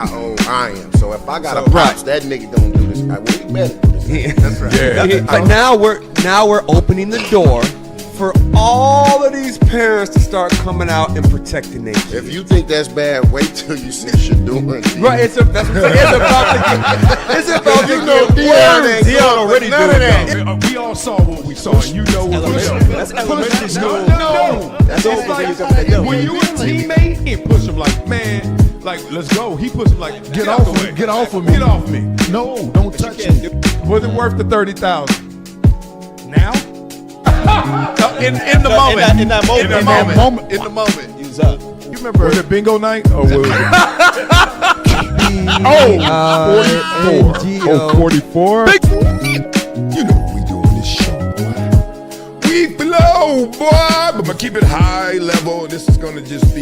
I am. So if I got a pops, that nigga don't do this. Well, he better do this. That's right. And now we're opening the door for all of these parents to start coming out and protecting their kids. If you think that's bad, wait till you see Shador. Right, it's about to get worse. Dion already doing that. We all saw what we saw. You know what we saw. That's elementary school. No. That's all When you a teammate, he push him like, man, like, let's go. He push him like, get off of me. Get off of me. Get off me. No, don't touch me. Was it worth the $30,000? Now? In the moment. In that moment. In the moment. Use up. You remember? Was it bingo night? Or was it? 44. You know what we do on this show, boy. We flow, boy. But I keep it high level. This is going to just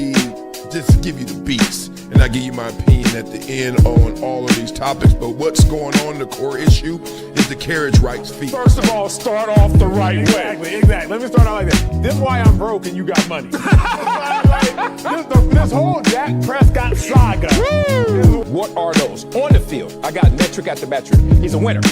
give you the beats. And I give you my opinion at the end on all of these topics. But what's going on, the core issue, is the carriage rights fee. First of all, start off the right way. Exactly. Let me start out like this. This is why I'm broke and you got money. This whole Dak Prescott saga. What are those? On the field, I got metric after metric. He's a winner.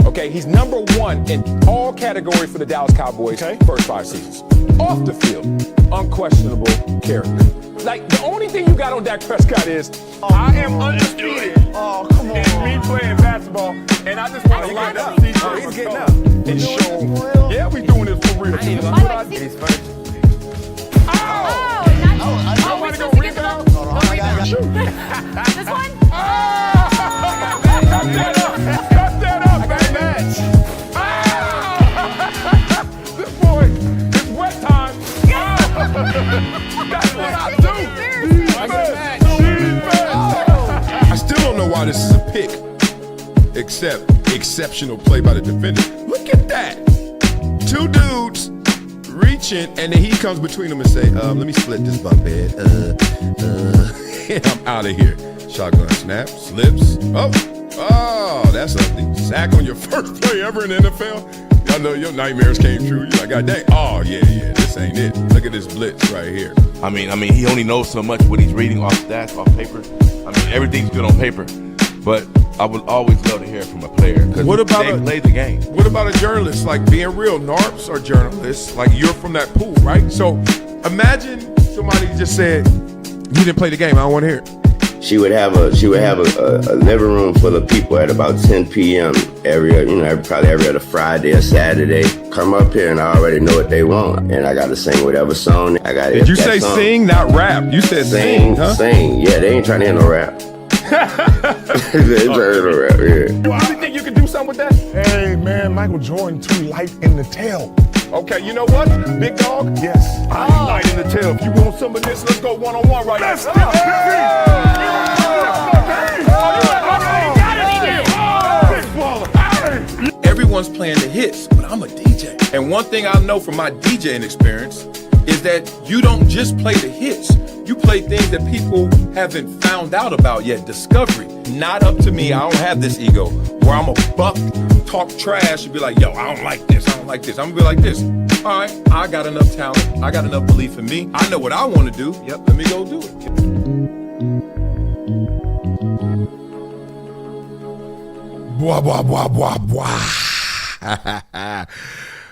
Okay, he's number one in all categories for the Dallas Cowboys first 5 seasons. Off the field, unquestionable character. Like, the only thing you got on Dak Prescott is, I am undisputed. Oh, come on. And me playing basketball, and I just want to line up. He's getting up. And show. Yeah, we doing this for real. He's first. Somebody go rebound. This one? Cut that up, baby. This boy, it's wet time. That's what I do. I still don't know why this is a pick, except exceptional play by the defender. Look at that. 2 dudes reaching, and then he comes between them and say, let me split this bunk bed. And I'm out of here. Shotgun snap, slips. Oh, that's ugly. Sack on your first play ever in the NFL. Y'all know your nightmares came true. You're like, God dang. Oh, yeah, this ain't it. Look at this blitz right here. I mean, he only knows so much what he's reading off stats, off paper. I mean, everything's good on paper. But I would always love to hear from a player because they play the game. What about a journalist? Like, being real, NARPs are journalists. Like, you're from that pool, right? So imagine somebody just said, you didn't play the game. I don't want to hear it. She would have a living room full of people at about 10 p.m. probably every other Friday or Saturday. Come up here and I already know what they want, and I got to sing whatever song I got. Did you say sing, not rap? You said sing, huh? Sing. Yeah, they ain't trying to hear no rap. They ain't trying to hear no rap. Yeah. Well, you think you can do something with that? Hey man, Michael Jordan too light in the tail. Okay, you know what? Big dog? Yes. I ain't light in the tail. If you want some of this, let's go one-on-one right now. Everyone's playing the hits, but I'm a DJ. And one thing I know from my DJing experience is that you don't just play the hits. You play things that people haven't found out about yet. Discovery. Not up to me. I don't have this ego where I'm a buck, talk trash, and be like, yo, I don't like this. I'm gonna be like this. All right, I got enough talent. I got enough belief in me. I know what I want to do. Yep, let me go do it. Blah, blah, blah, blah, blah.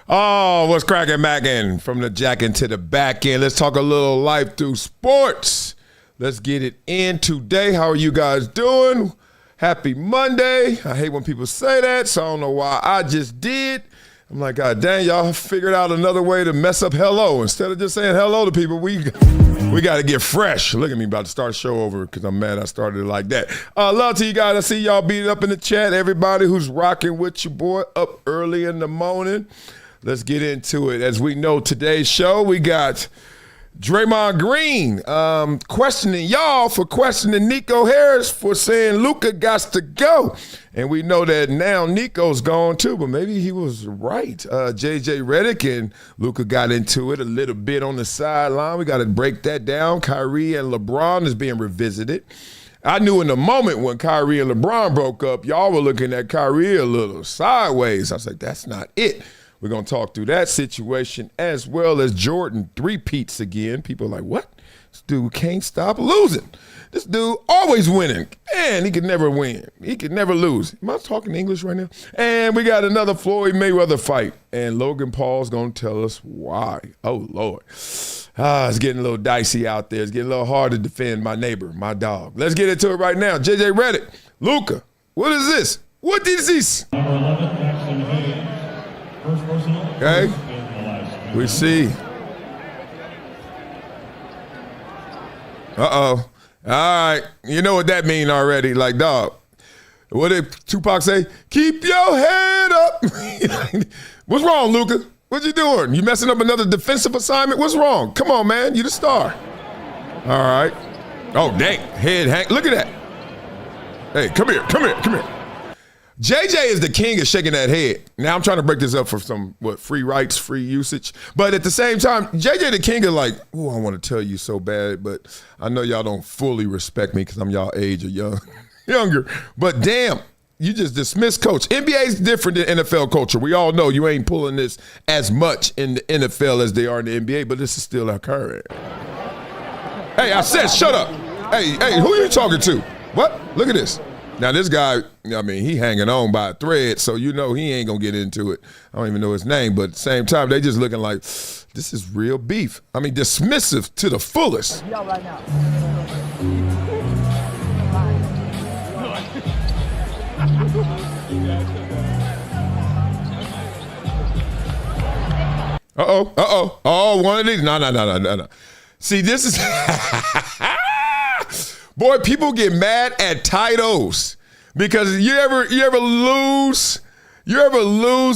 Oh, what's cracking, Mackin? From the jack end to the back end. Let's talk a little life through sports. Let's get it in today. How are you guys doing? Happy Monday. I hate when people say that, so I don't know why I just did. I'm like, God dang, y'all figured out another way to mess up hello. Instead of just saying hello to people, we got to get fresh. Look at me about to start the show over because I'm mad I started it like that. Love to you guys. I see y'all beat up in the chat. Everybody who's rocking with your boy up early in the morning. Let's get into it. As we know, today's show, we got Draymond Green questioning y'all for questioning Nico Harrison for saying Luka got to go. And we know that now Nico's gone too, but maybe he was right. JJ Redick and Luka got into it a little bit on the sideline. We got to break that down. Kyrie and LeBron is being revisited. I knew in the moment when Kyrie and LeBron broke up, y'all were looking at Kyrie a little sideways. I was like, that's not it. We're going to talk through that situation as well as Jordan three-peats again. People are like, what? This dude can't stop losing. This dude always winning. Man, he could never win. He could never lose. Am I talking English right now? And we got another Floyd Mayweather fight. And Logan Paul's going to tell us why. Oh, Lord. It's getting a little dicey out there. It's getting a little hard to defend my neighbor, my dog. Let's get into it right now. JJ Redick, Luka, what is this? What is this? Okay. We see. Uh-oh. All right. You know what that mean already. Like, dog, what did Tupac say? Keep your head up. What's wrong, Luka? What you doing? You messing up another defensive assignment? What's wrong? Come on, man. You the star. All right. Oh, dang. Head hang. Look at that. Hey, come here. JJ is the king of shaking that head. Now I'm trying to break this up for some, free rights, free usage. But at the same time, JJ the king of like, oh, I want to tell you so bad, but I know y'all don't fully respect me because I'm y'all age or younger. But damn, you just dismiss coach. NBA is different than NFL culture. We all know you ain't pulling this as much in the NFL as they are in the NBA, but this is still occurring. Hey, I said shut up. Hey, who are you talking to? What? Look at this. Now, this guy, I mean, he hanging on by a thread, so you know he ain't going to get into it. I don't even know his name, but at the same time, they just looking like, this is real beef. I mean, dismissive to the fullest. Right now. Oh, one of these. No. See, this is... Boy, people get mad at titles because you ever lose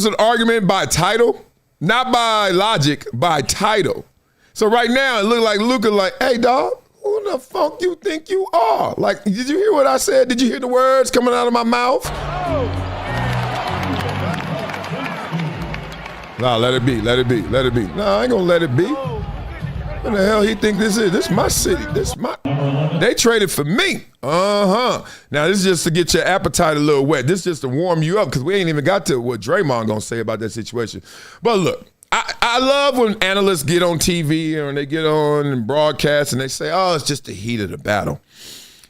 an argument by title, not by logic, by title. So right now it look like Luka like, hey dog, who the fuck you think you are? Like, did you hear what I said? Did you hear the words coming out of my mouth? Nah, let it be. No, I ain't gonna let it be. What the hell he think this is? This is my city. They traded for me. Now, this is just to get your appetite a little wet. This is just to warm you up because we ain't even got to what Draymond gonna say about that situation. But look, I love when analysts get on TV or when they get on and broadcast and they say, oh, it's just the heat of the battle.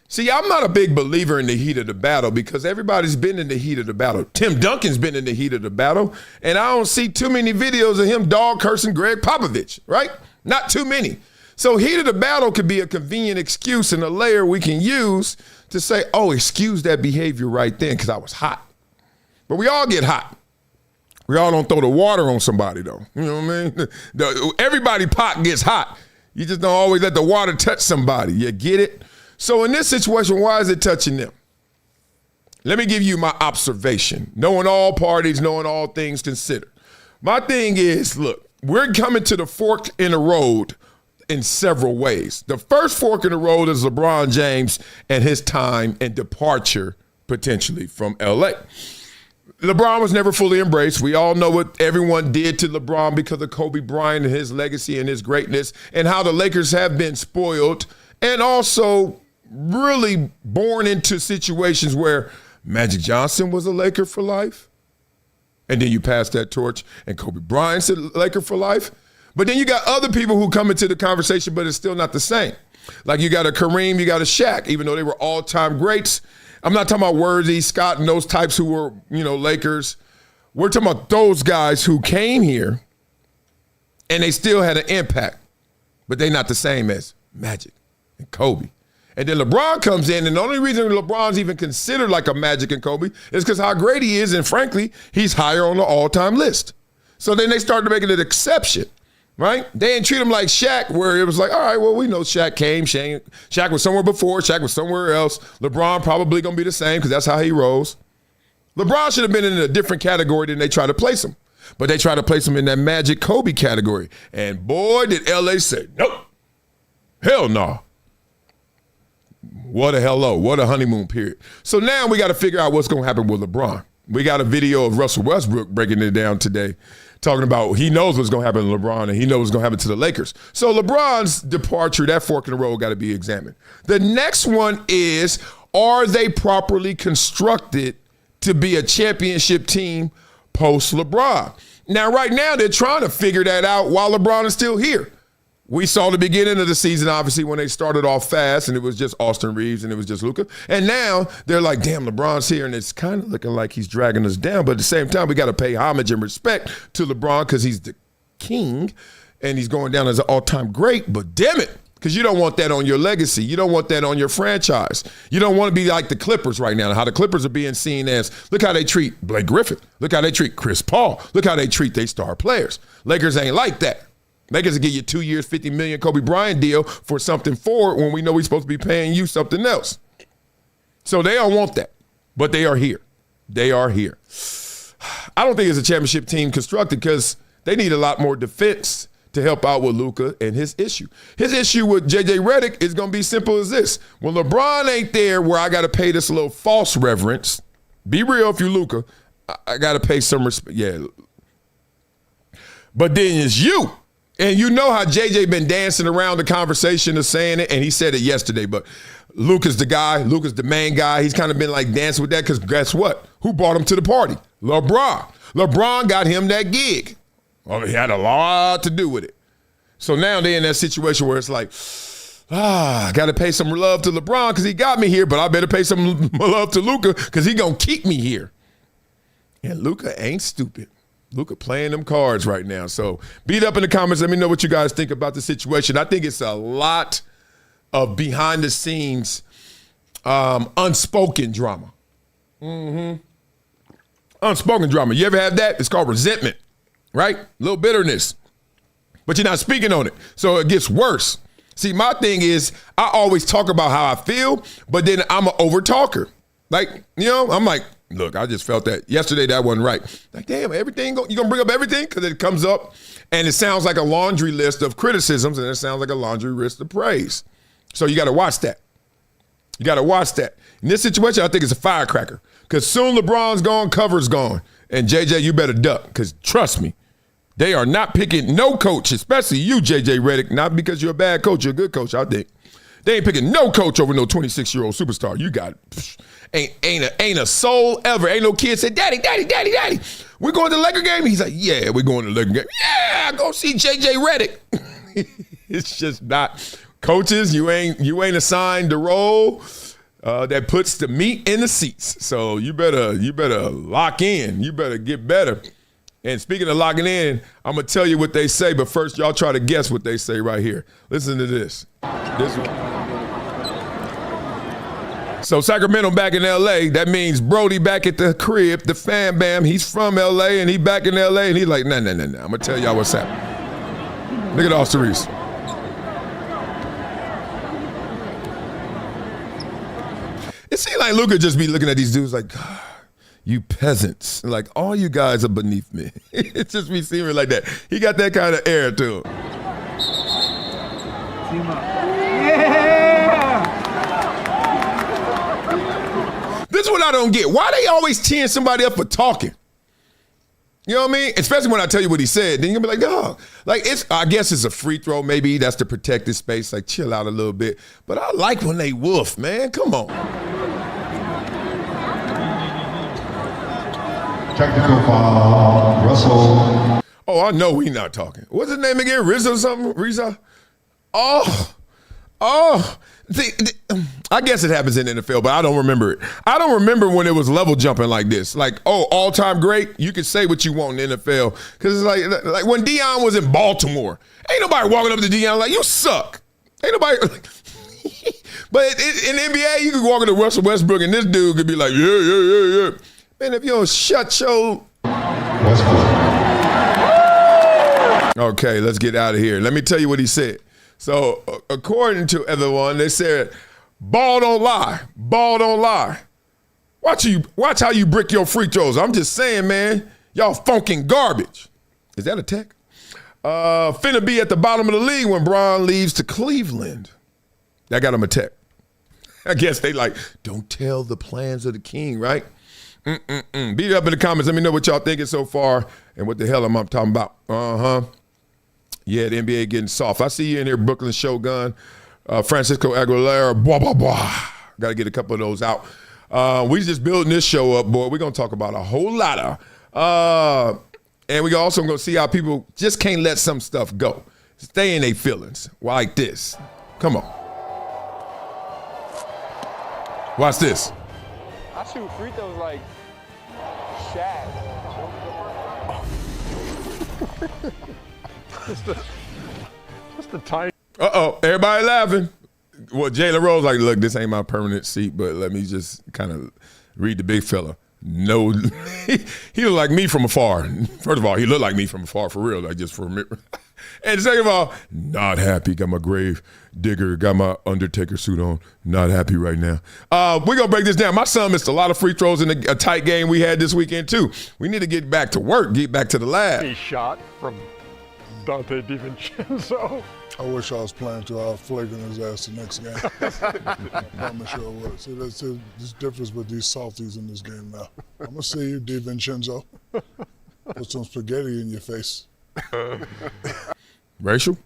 See, I'm not a big believer in the heat of the battle because everybody's been in the heat of the battle. Tim Duncan's been in the heat of the battle, and I don't see too many videos of him dog cursing Greg Popovich, right? Not too many. So heat of the battle could be a convenient excuse and a layer we can use to say, oh, excuse that behavior right then because I was hot. But we all get hot. We all don't throw the water on somebody, though. You know what I mean? Everybody pot gets hot. You just don't always let the water touch somebody. You get it? So in this situation, why is it touching them? Let me give you my observation. Knowing all parties, knowing all things considered. My thing is, look, we're coming to the fork in the road in several ways. The first fork in the road is LeBron James and his time and departure potentially from LA. LeBron was never fully embraced. We all know what everyone did to LeBron because of Kobe Bryant and his legacy and his greatness and how the Lakers have been spoiled and also really born into situations where Magic Johnson was a Laker for life. And then you pass that torch, and Kobe Bryant's a Laker for life. But then you got other people who come into the conversation, but it's still not the same. Like you got a Kareem, you got a Shaq, even though they were all-time greats. I'm not talking about Worthy, Scott, and those types who were, Lakers. We're talking about those guys who came here, and they still had an impact. But they're not the same as Magic and Kobe. And then LeBron comes in, and the only reason LeBron's even considered like a Magic and Kobe is because how great he is, and frankly, he's higher on the all-time list. So then they started making an exception, right? They didn't treat him like Shaq, where it was like, all right, well, we know Shaq came. Shaq was somewhere before. Shaq was somewhere else. LeBron probably going to be the same because that's how he rolls. LeBron should have been in a different category than they try to place him. But they try to place him in that Magic Kobe category. And boy, did L.A. say, nope, hell no. What a hello, what a honeymoon period. So now we got to figure out what's going to happen with LeBron. We got a video of Russell Westbrook breaking it down today, talking about he knows what's going to happen to LeBron and he knows what's going to happen to the Lakers. So LeBron's departure, that fork in the road got to be examined. The next one is, are they properly constructed to be a championship team post LeBron? Now, right now, they're trying to figure that out while LeBron is still here. We saw the beginning of the season, obviously, when they started off fast, and it was just Austin Reeves and it was just Luka. And now they're like, damn, LeBron's here, and it's kind of looking like he's dragging us down. But at the same time, we got to pay homage and respect to LeBron because he's the king, and he's going down as an all-time great. But damn it, because you don't want that on your legacy. You don't want that on your franchise. You don't want to be like the Clippers right now, how the Clippers are being seen as, look how they treat Blake Griffin. Look how they treat Chris Paul. Look how they treat their star players. Lakers ain't like that. Lakers will give you 2 years, $50 million Kobe Bryant deal for something forward when we know we're supposed to be paying you something else. So they don't want that, but they are here. They are here. I don't think it's a championship team constructed because they need a lot more defense to help out with Luka and his issue. His issue with J.J. Redick is going to be simple as this. When LeBron ain't there where I got to pay this little false reverence, be real if you Luka, I got to pay some respect. Yeah. But then it's you. And you know how JJ been dancing around the conversation of saying it, and he said it yesterday, but Luka's the guy. Luka's the main guy. He's kind of been like dancing with that because guess what? Who brought him to the party? LeBron. LeBron got him that gig. Well, he had a lot to do with it. So now they're in that situation where it's like, I got to pay some love to LeBron because he got me here, but I better pay some love to Luka because he going to keep me here. And Luka ain't stupid. Luka playing them cards right now. So beat up in the comments. Let me know what you guys think about the situation. I think it's a lot of behind the scenes unspoken drama. Unspoken drama. You ever have that? It's called resentment, right? A little bitterness. But you're not speaking on it. So it gets worse. See, my thing is I always talk about how I feel, but then I'm an over talker. Like, you know, I'm like, look, I just felt that yesterday that wasn't right. Like, damn, everything, you gonna bring up everything? Because it comes up and it sounds like a laundry list of criticisms and it sounds like a laundry list of praise. So you got to watch that. You got to watch that. In this situation, I think it's a firecracker. Because soon LeBron's gone, cover's gone. And JJ, you better duck. Because trust me, they are not picking no coach, especially you, JJ Redick. Not because you're a bad coach, you're a good coach, I think. They ain't picking no coach over no 26-year-old superstar. You got it. Ain't a soul ever. Ain't no kid say, Daddy, we're going to the Laker game? He's like, yeah, we're going to the Laker game. Yeah, go see JJ Redick. It's just not. Coaches, you ain't assigned the role that puts the meat in the seats. So you better lock in. You better get better. And speaking of locking in, I'm going to tell you what they say, but first y'all try to guess what they say right here. Listen to this. So Sacramento back in L.A., that means Brody back at the crib, the fan bam. He's from L.A. and he back in L.A. and he's like, nah. I'm going to tell y'all what's happening. Look at Austin Reeves. It seems like Luka just be looking at these dudes like, God, you peasants. Like, all you guys are beneath me. It just be seeming like that. He got that kind of air to him. This is what I don't get. Why they always teeing somebody up for talking? You know what I mean? Especially when I tell you what he said. Then you're going to be like, dog. Like, I guess it's a free throw. Maybe that's to protect his space. Like, chill out a little bit. But I like when they woof, man. Come on. Technical foul, Russell. Oh, I know we not talking. What's his name again? Rizzo or something? Rizzo? Oh. I guess it happens in the NFL, but I don't remember it. I don't remember when it was level jumping like this. Like, oh, all-time great, you can say what you want in the NFL. Because it's like when Deion was in Baltimore, ain't nobody walking up to Deion like, you suck. Ain't nobody. But in the NBA, you could walk into Russell Westbrook and this dude could be like, yeah. Man, if you don't shut your... Okay, let's get out of here. Let me tell you what he said. So, according to everyone, they said, ball don't lie. Ball don't lie. Watch how you brick your free throws. I'm just saying, man, y'all funking garbage. Is that a tech? Finna be at the bottom of the league when Bron leaves to Cleveland. That got him a tech. I guess they like, don't tell the plans of the king, right? Beat it up in the comments. Let me know what y'all thinking so far and what the hell am I talking about. Yeah, the NBA getting soft. I see you in here, Brooklyn Shogun, Francisco Aguilera, blah. Got to get a couple of those out. We just building this show up, boy. We're going to talk about a whole lot of. And we also going to see how people just can't let some stuff go. stay in their feelings like this. Come on. Watch this. I shoot free throws like Shaq. Just a tiny. Everybody laughing. Well, Jalen Rose like, look, this ain't my permanent seat, but let me just kind of read the big fella. No, he looked like me from afar. First of all, he looked like me from afar for real, like just for a minute. And second of all, not happy. Got my grave digger, got my Undertaker suit on. Not happy right now. We're going to break this down. My son missed a lot of free throws in a tight game we had this weekend, too. We need to get back to work, get back to the lab. He shot from Dante DiVincenzo. I wish I was playing till I was flaking his ass the next game. I promise you I would. See, that's the difference with these softies in this game now. I'm going to see you, DiVincenzo. Put some spaghetti in your face. Racial?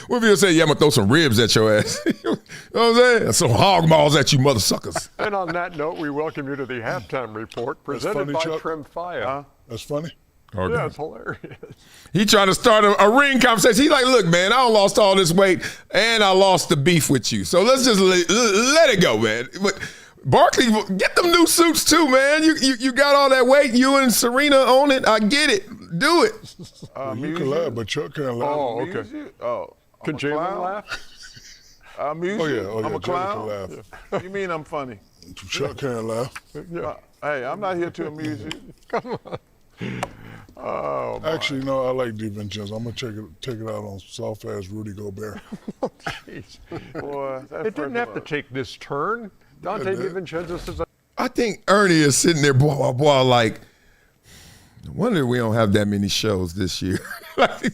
What if you say, yeah, I'm going to throw some ribs at your ass? You know what I'm saying? Some hog balls at you mother suckers. And on that note, we welcome you to the halftime report presented funny, by Chuck. Trim Fire. That's funny. Okay. Yeah, it's hilarious. He trying to start a ring conversation. He like, look, man, I done lost all this weight and I lost the beef with you. So let's just let it go, man. But Barkley, get them new suits too, man. You got all that weight. You and Serena own it. I get it. Do it. You can laugh, but Chuck can't laugh. Oh, okay. Can Jalen laugh? I'm a clown? Chuck can laugh. You mean I'm funny? Chuck can't laugh. Hey, I'm not here to amuse you. Come on. Oh, actually, no, I like DiVincenzo. I'm gonna take it out on soft ass Rudy Gobert. Jeez. Boy, it didn't have to take this turn. Dante DiVincenzo says, I think Ernie is sitting there, boy, like, no wonder we don't have that many shows this year. that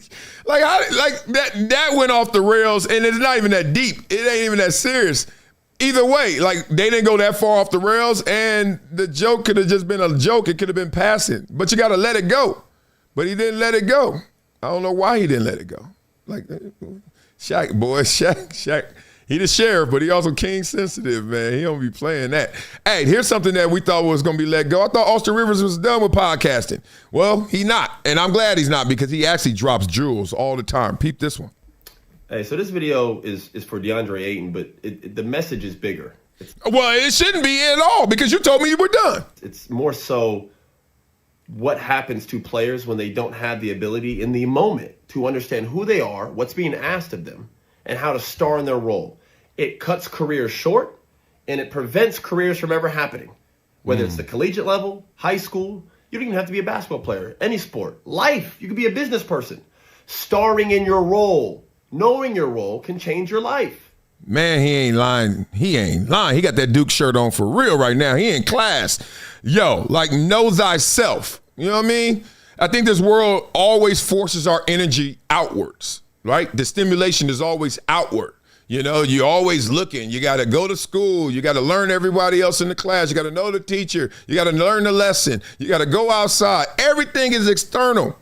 went off the rails, and it's not even that deep. It ain't even that serious. Either way, like, they didn't go that far off the rails, and the joke could have just been a joke. It could have been passing. But you got to let it go. But he didn't let it go. I don't know why he didn't let it go. Like, Shaq. He the sheriff, but he also king sensitive, man. He don't be playing that. Hey, here's something that we thought was going to be let go. I thought Austin Rivers was done with podcasting. Well, he not, and I'm glad he's not because he actually drops jewels all the time. Peep this one. Hey, so this video is for DeAndre Ayton, but the message is bigger. Well, it shouldn't be at all because you told me you were done. It's more so what happens to players when they don't have the ability in the moment to understand who they are, what's being asked of them, and how to star in their role. It cuts careers short, and it prevents careers from ever happening. Whether it's the collegiate level, high school, you don't even have to be a basketball player, any sport. Life, you could be a business person. Starring in your role, knowing your role can change your life. Man, he ain't lying. He ain't lying. He got that Duke shirt on for real right now. He in class. Yo, like, know thyself. You know what I mean? I think this world always forces our energy outwards, right? The stimulation is always outward. You know, you're always looking. You got to go to school. You got to learn everybody else in the class. You got to know the teacher. You got to learn the lesson. You got to go outside. Everything is external.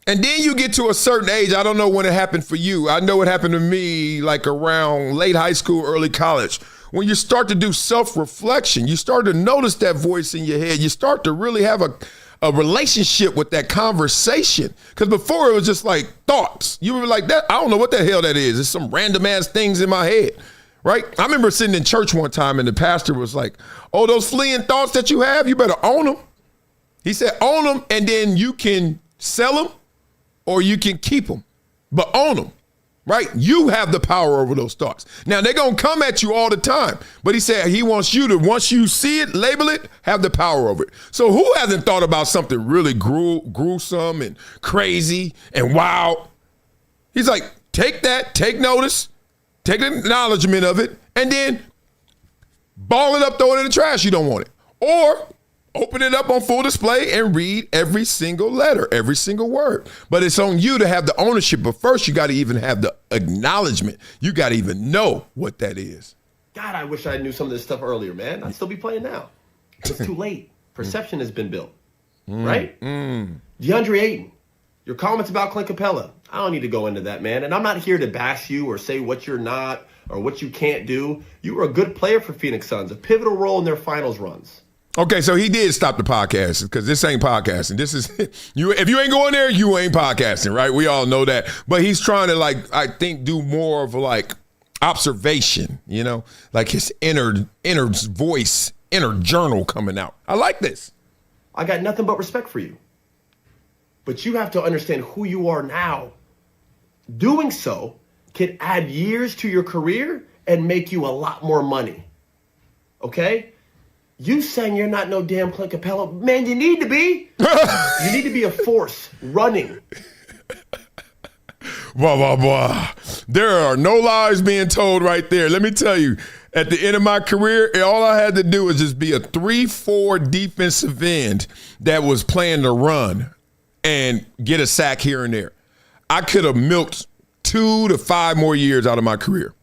And then you get to a certain age. I don't know when it happened for you. I know it happened to me like around late high school, early college. When you start to do self-reflection, you start to notice that voice in your head. You start to really have a relationship with that conversation. Because before it was just like thoughts. You were like, that. I don't know what the hell that is. It's some random ass things in my head, right? I remember sitting in church one time and the pastor was like, oh, those fleeing thoughts that you have, you better own them. He said, own them and then you can sell them or you can keep them, but own them, right? You have the power over those thoughts. Now, they're going to come at you all the time, but he said he wants you to, once you see it, label it, have the power over it. So who hasn't thought about something really gruesome and crazy and wild? He's like, take that, take notice, take acknowledgement of it, and then ball it up, throw it in the trash. You don't want it. Or open it up on full display and read every single letter, every single word. But it's on you to have the ownership. But first, you got to even have the acknowledgement. You got to even know what that is. God, I wish I knew some of this stuff earlier, man. I'd still be playing now. It's too late. Perception has been built, right? DeAndre Ayton, your comments about Clint Capella. I don't need to go into that, man. And I'm not here to bash you or say what you're not or what you can't do. You were a good player for Phoenix Suns, a pivotal role in their finals runs. Okay, so he did stop the podcast because this ain't podcasting. This is you. If you ain't going there, you ain't podcasting, right? We all know that. But he's trying to, like, I think, do more of like observation, you know, like his inner voice, inner journal coming out. I like this. I got nothing but respect for you. But you have to understand who you are now. Doing so can add years to your career and make you a lot more money. Okay? You saying you're not no damn Clint Capella, man, you need to be. You need to be a force running. Blah, blah, blah. There are no lies being told right there. Let me tell you, at the end of my career, all I had to do was just be a 3-4 defensive end that was playing the run and get a sack here and there. I could have milked 2 to 5 more years out of my career.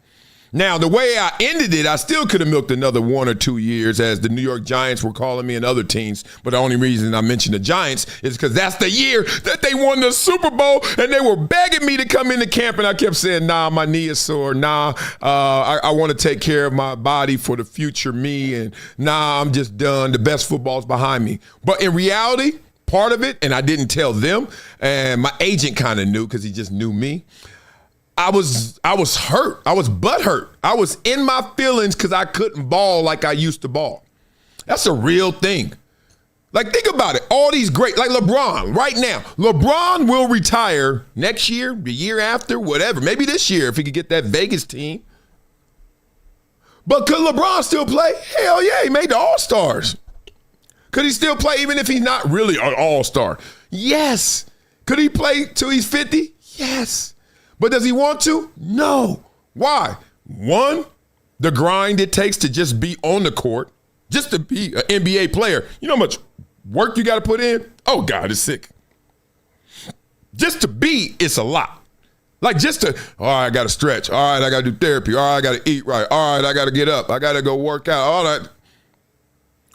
Now, the way I ended it, I still could have milked another 1 or 2 years, as the New York Giants were calling me and other teams. But the only reason I mentioned the Giants is because that's the year that they won the Super Bowl, and they were begging me to come into camp, and I kept saying, nah, my knee is sore. Nah, I want to take care of my body for the future me, and nah, I'm just done. The best football's behind me. But in reality, part of it, and I didn't tell them, and my agent kind of knew because he just knew me, I was hurt. I was butthurt. I was in my feelings because I couldn't ball like I used to ball. That's a real thing. Like, think about it. All these great, like LeBron right now. LeBron will retire next year, the year after, whatever. Maybe this year if he could get that Vegas team. But could LeBron still play? Hell yeah, he made the All-Stars. Could he still play even if he's not really an All-Star? Yes. Could he play till he's 50? Yes. But does he want to? No. Why? One, the grind it takes to just be on the court, just to be an NBA player. You know how much work you got to put in? Oh, God, it's sick. Just to be, it's a lot. Like just to, all right, I got to stretch. All right, I got to do therapy. All right, I got to eat right. All right, I got to get up. I got to go work out. All that.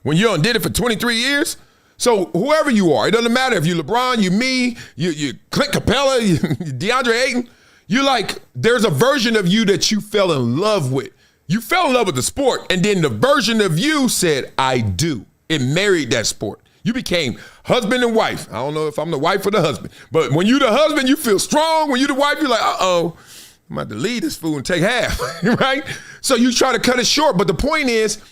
When you done did it for 23 years, so whoever you are, it doesn't matter if you LeBron, you me, you Clint Capella, you DeAndre Ayton. You like, there's a version of you that you fell in love with. You fell in love with the sport, and then the version of you said, I do. It married that sport. You became husband and wife. I don't know if I'm the wife or the husband, but when you the husband, you feel strong. When you the wife, you're like, uh-oh, I'm about to leave this fool and take half, right? So you try to cut it short, but the point is,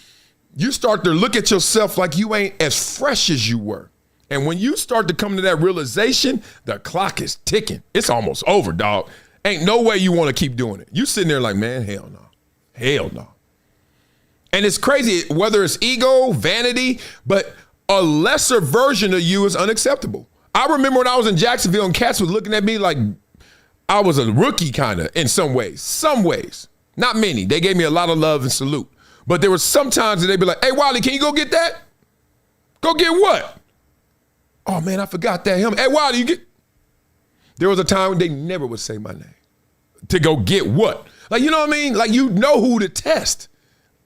you start to look at yourself like you ain't as fresh as you were. And when you start to come to that realization, the clock is ticking. It's almost over, dog. Ain't no way you want to keep doing it. You sitting there like, man, hell no. Hell no. And it's crazy, whether it's ego, vanity, but a lesser version of you is unacceptable. I remember when I was in Jacksonville and cats was looking at me like I was a rookie kind of in some ways. Some ways. Not many. They gave me a lot of love and salute. But there were some times that they'd be like, hey, Wiley, can you go get that? Go get what? Oh, man, I forgot that helmet. Hey, Wiley, you get... There was a time when they never would say my name. To go get what? Like, you know what I mean? Like, you know who to test.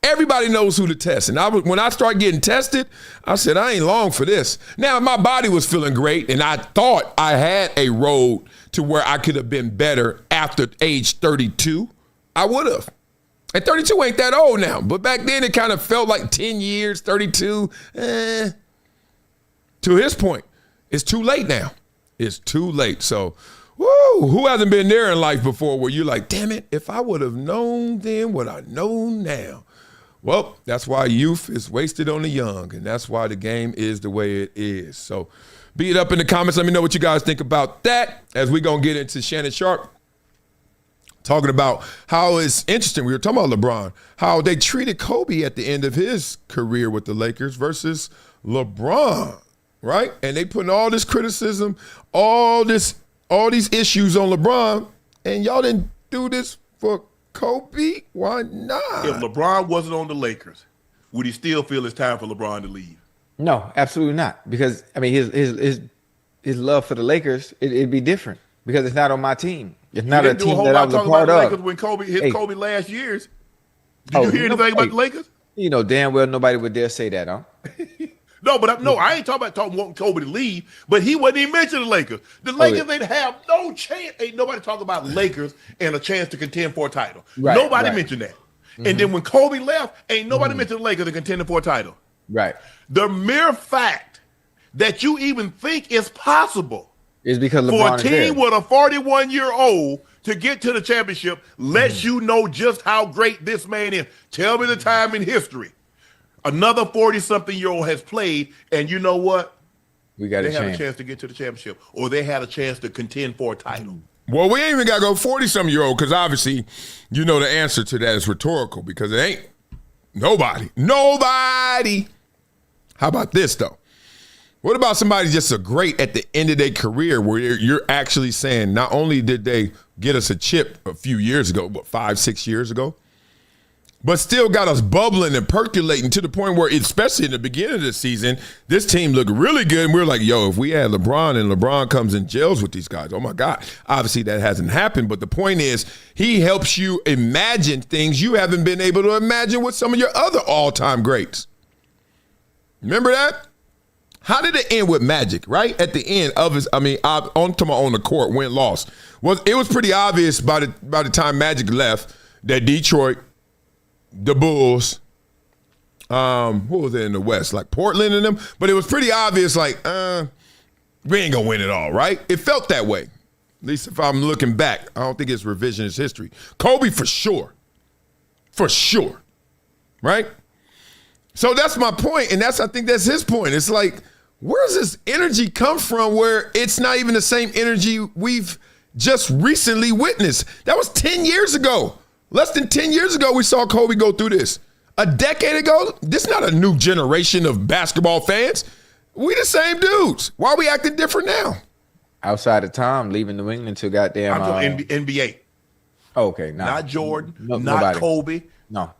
Everybody knows who to test. And when I started getting tested, I said, I ain't long for this. Now, my body was feeling great, and I thought I had a road to where I could have been better after age 32. I would have. And 32 ain't that old now. But back then, it kind of felt like 10 years, 32. To his point, it's too late now. It's too late. So, woo, who hasn't been there in life before where you're like, damn it, if I would have known then what I know now. Well, that's why youth is wasted on the young, and that's why the game is the way it is. So beat it up in the comments. Let me know what you guys think about that as we're going to get into Shannon Sharpe talking about how it's interesting. We were talking about LeBron, how they treated Kobe at the end of his career with the Lakers versus LeBron. Right? And they putting all this criticism, all these issues on LeBron, and y'all didn't do this for Kobe? Why not? If LeBron wasn't on the Lakers, would he still feel it's time for LeBron to leave? No, absolutely not. Because I mean, his love for the Lakers, it'd be different because it's not on my team. It's not a team that I was a part of. Lakers when Kobe hit Kobe last years. Did you hear anything about the Lakers? You know damn well nobody would dare say that, huh? No, but I ain't talking about wanting Kobe to leave, but he wasn't even mentioning the Lakers. The Lakers, they'd have no chance. Ain't nobody talking about Lakers and a chance to contend for a title. Nobody mentioned that. Mm-hmm. And then when Kobe left, ain't nobody mentioned the Lakers and contending for a title. Right. The mere fact that you even think it's possible is because for LeBron a team with a 41-year-old to get to the championship lets you know just how great this man is. Tell me the time in history another 40-something-year-old has played, and you know what? They had a chance to get to the championship, or they had a chance to contend for a title. Well, we ain't even got to go 40-something-year-old because obviously, you know, the answer to that is rhetorical because it ain't nobody. Nobody. How about this, though? What about somebody just a great at the end of their career where you're actually saying not only did they get us a chip a few years ago, 5-6 years ago, but still got us bubbling and percolating to the point where, especially in the beginning of the season, this team looked really good. And we were like, yo, if we had LeBron and LeBron comes and gels with these guys, oh, my God. Obviously, that hasn't happened. But the point is, he helps you imagine things you haven't been able to imagine with some of your other all-time greats. Remember that? How did it end with Magic, right? At the end of his, on the court, win-loss. It was pretty obvious by the time Magic left that Detroit, the Bulls, who was there in the West? Like Portland and them? But it was pretty obvious, like, we ain't going to win it all, right? It felt that way. At least if I'm looking back. I don't think it's revisionist history. Kobe for sure. For sure. Right? So that's my point, and I think that's his point. It's like, where does this energy come from where it's not even the same energy we've just recently witnessed? That was 10 years ago. Less than 10 years ago, we saw Kobe go through this. A decade ago, this is not a new generation of basketball fans. We the same dudes. Why are we acting different now? Outside of Tom, leaving New England to goddamn I'm talking NBA. Okay, not Jordan, not nobody. Kobe. No.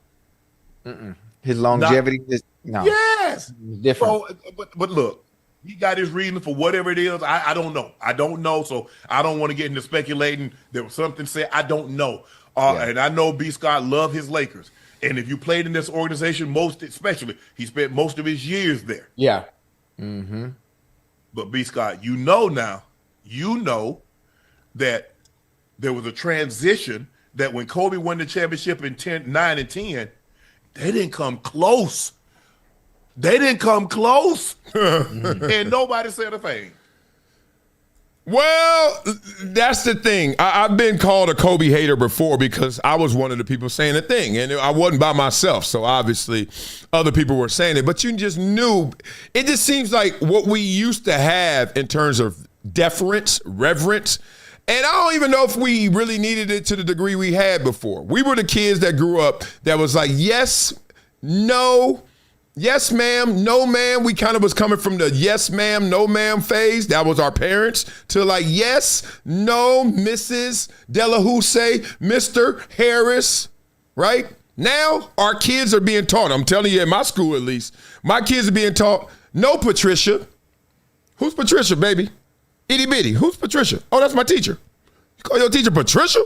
His longevity is no. Yes, different. So, but look, he got his reason for whatever it is. I don't know. I don't know. So I don't want to get into speculating. There was something said. I don't know. And I know B. Scott loved his Lakers. And if you played in this organization, especially, he spent most of his years there. Yeah. Mm-hmm. But B. Scott, you know that there was a transition that when Kobe won the championship in 9 and 10, they didn't come close. And nobody said a thing. Well, that's the thing. I've been called a Kobe hater before because I was one of the people saying the thing, and I wasn't by myself. So obviously other people were saying it, but you just knew. It just seems like what we used to have in terms of deference, reverence, and I don't even know if we really needed it to the degree we had before. We were the kids that grew up that was like, yes, no, yes, ma'am, no, ma'am. We kind of was coming from the yes, ma'am, no, ma'am phase. That was our parents to like, yes, no, Mrs. Delahousse, Mr. Harris, right? Now our kids are being taught. I'm telling you, in my school at least, my kids are being taught, no, Patricia. Who's Patricia, baby? Itty bitty. Who's Patricia? Oh, that's my teacher. You call your teacher Patricia?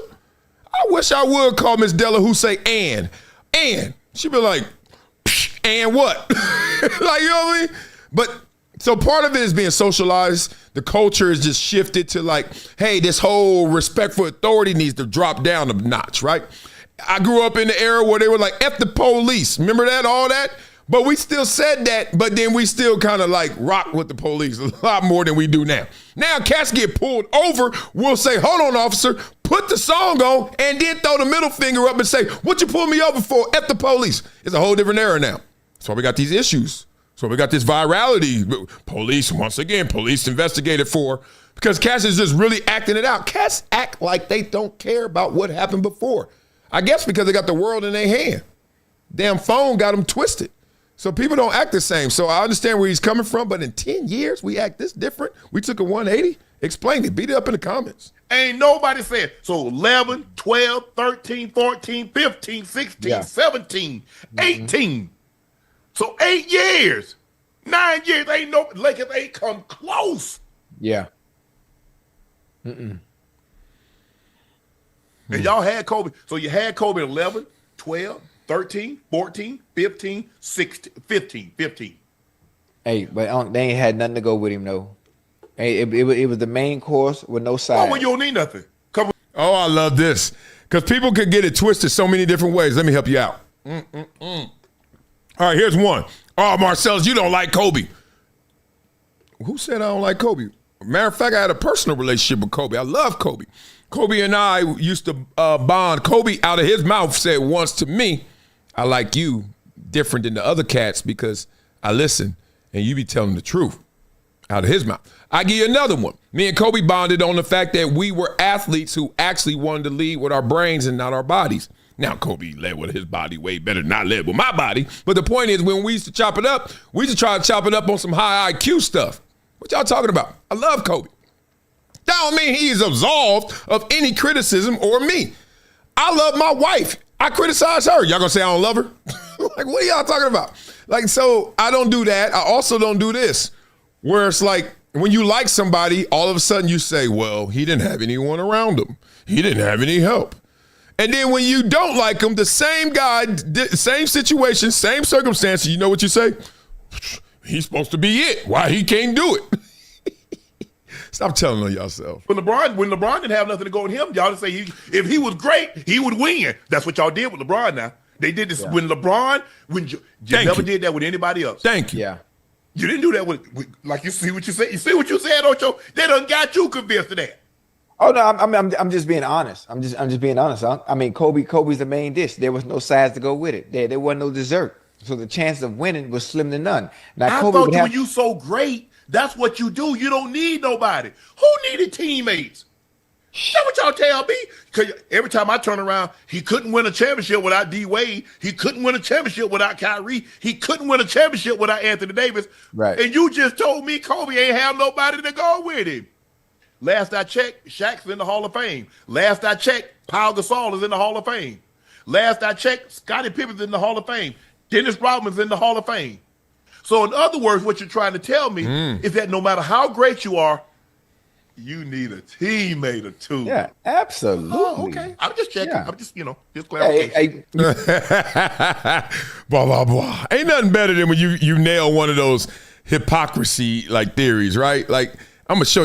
I wish I would call Miss Delahousse Ann. Ann. She'd be like, and what? Like, you know what I mean? But so part of it is being socialized. The culture is just shifted to like, hey, this whole respect for authority needs to drop down a notch, right? I grew up in the era where they were like, F the police. Remember that, all that? But we still said that, but then we still kind of like rock with the police a lot more than we do now. Now cats get pulled over, we'll say, hold on, officer, put the song on, and then throw the middle finger up and say, what you pull me over for? F the police. It's a whole different era now. That's why we got these issues. So we got this virality. Police, once again, police investigated for, because cats is just really acting it out. Cats act like they don't care about what happened before. I guess because they got the world in their hand. Damn phone got them twisted. So people don't act the same. So I understand where he's coming from, but in 10 years, we act this different. We took a 180. Explain it. Beat it up in the comments. Ain't nobody said. So 11, 12, 13, 14, 15, 16, 17, 18. So 8 years, 9 years, ain't no Lakers ain't come close. Yeah. And y'all had Kobe. So you had Kobe 11, 12, 13, 14, 15, 16, 15. Hey, but they ain't had nothing to go with him, though. Hey, it was the main course with no side. Oh, well, you don't need nothing. Oh, I love this. Because people could get it twisted so many different ways. Let me help you out. All right, here's one. Oh, Marcellus, you don't like Kobe. Who said I don't like Kobe? Matter of fact, I had a personal relationship with Kobe. I love Kobe. Kobe and I used to bond. Kobe, out of his mouth, said once to me, I like you different than the other cats because I listen and you be telling the truth out of his mouth. I give you another one. Me and Kobe bonded on the fact that we were athletes who actually wanted to lead with our brains and not our bodies. Now, Kobe led with his body way better than I led with my body. But the point is, when we used to chop it up, we used to try to chop it up on some high IQ stuff. What y'all talking about? I love Kobe. That don't mean he's absolved of any criticism or me. I love my wife. I criticize her. Y'all gonna say I don't love her? Like, what are y'all talking about? Like, so I don't do that. I also don't do this, where it's like when you like somebody, all of a sudden you say, well, he didn't have anyone around him. He didn't have any help. And then when you don't like him, the same guy, same situation, same circumstances, you know what you say? He's supposed to be it. Why he can't do it? Stop telling on yourself. When LeBron didn't have nothing to go with him, y'all just say if he was great, he would win. That's what y'all did with LeBron now. They did this when LeBron, you never did that with anybody else. Thank you. Yeah. You didn't do that with like you see what you said. You see what you said, Ocho? They done got you convinced of that. Oh no, I'm just being honest. I'm just being honest. Huh? I mean, Kobe's the main dish. There was no sides to go with it. There wasn't no dessert. So the chance of winning was slim to none. Now, I Kobe thought when you so great, that's what you do. You don't need nobody. Who needed teammates? That's what y'all tell me. Because every time I turn around, he couldn't win a championship without D. Wade. He couldn't win a championship without Kyrie. He couldn't win a championship without Anthony Davis. Right. And you just told me Kobe ain't have nobody to go with him. Last I checked, Shaq's in the Hall of Fame. Last I checked, Pau Gasol is in the Hall of Fame. Last I checked, Scottie Pippen's in the Hall of Fame. Dennis Rodman's in the Hall of Fame. So in other words, what you're trying to tell me is that no matter how great you are, you need a teammate or two. Yeah, absolutely. Oh, okay. I'm just checking. Yeah. I'm just, just clarification. Blah, blah, blah. Ain't nothing better than when you nail one of those hypocrisy like theories, right? Like, I'm gonna show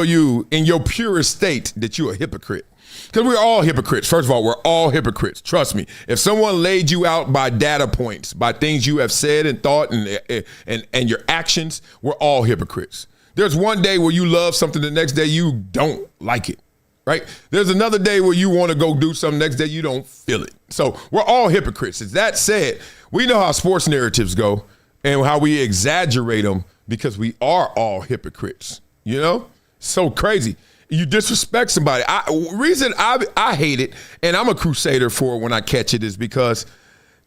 you in your purest state that you're a hypocrite. Because we're all hypocrites. First of all, we're all hypocrites. Trust me. If someone laid you out by data points, by things you have said and thought and your actions, we're all hypocrites. There's one day where you love something, the next day you don't like it, right? There's another day where you want to go do something, next day you don't feel it. So we're all hypocrites. As that said, we know how sports narratives go and how we exaggerate them because we are all hypocrites, you know? So crazy. You disrespect somebody. Reason I hate it, and I'm a crusader for it when I catch it, is because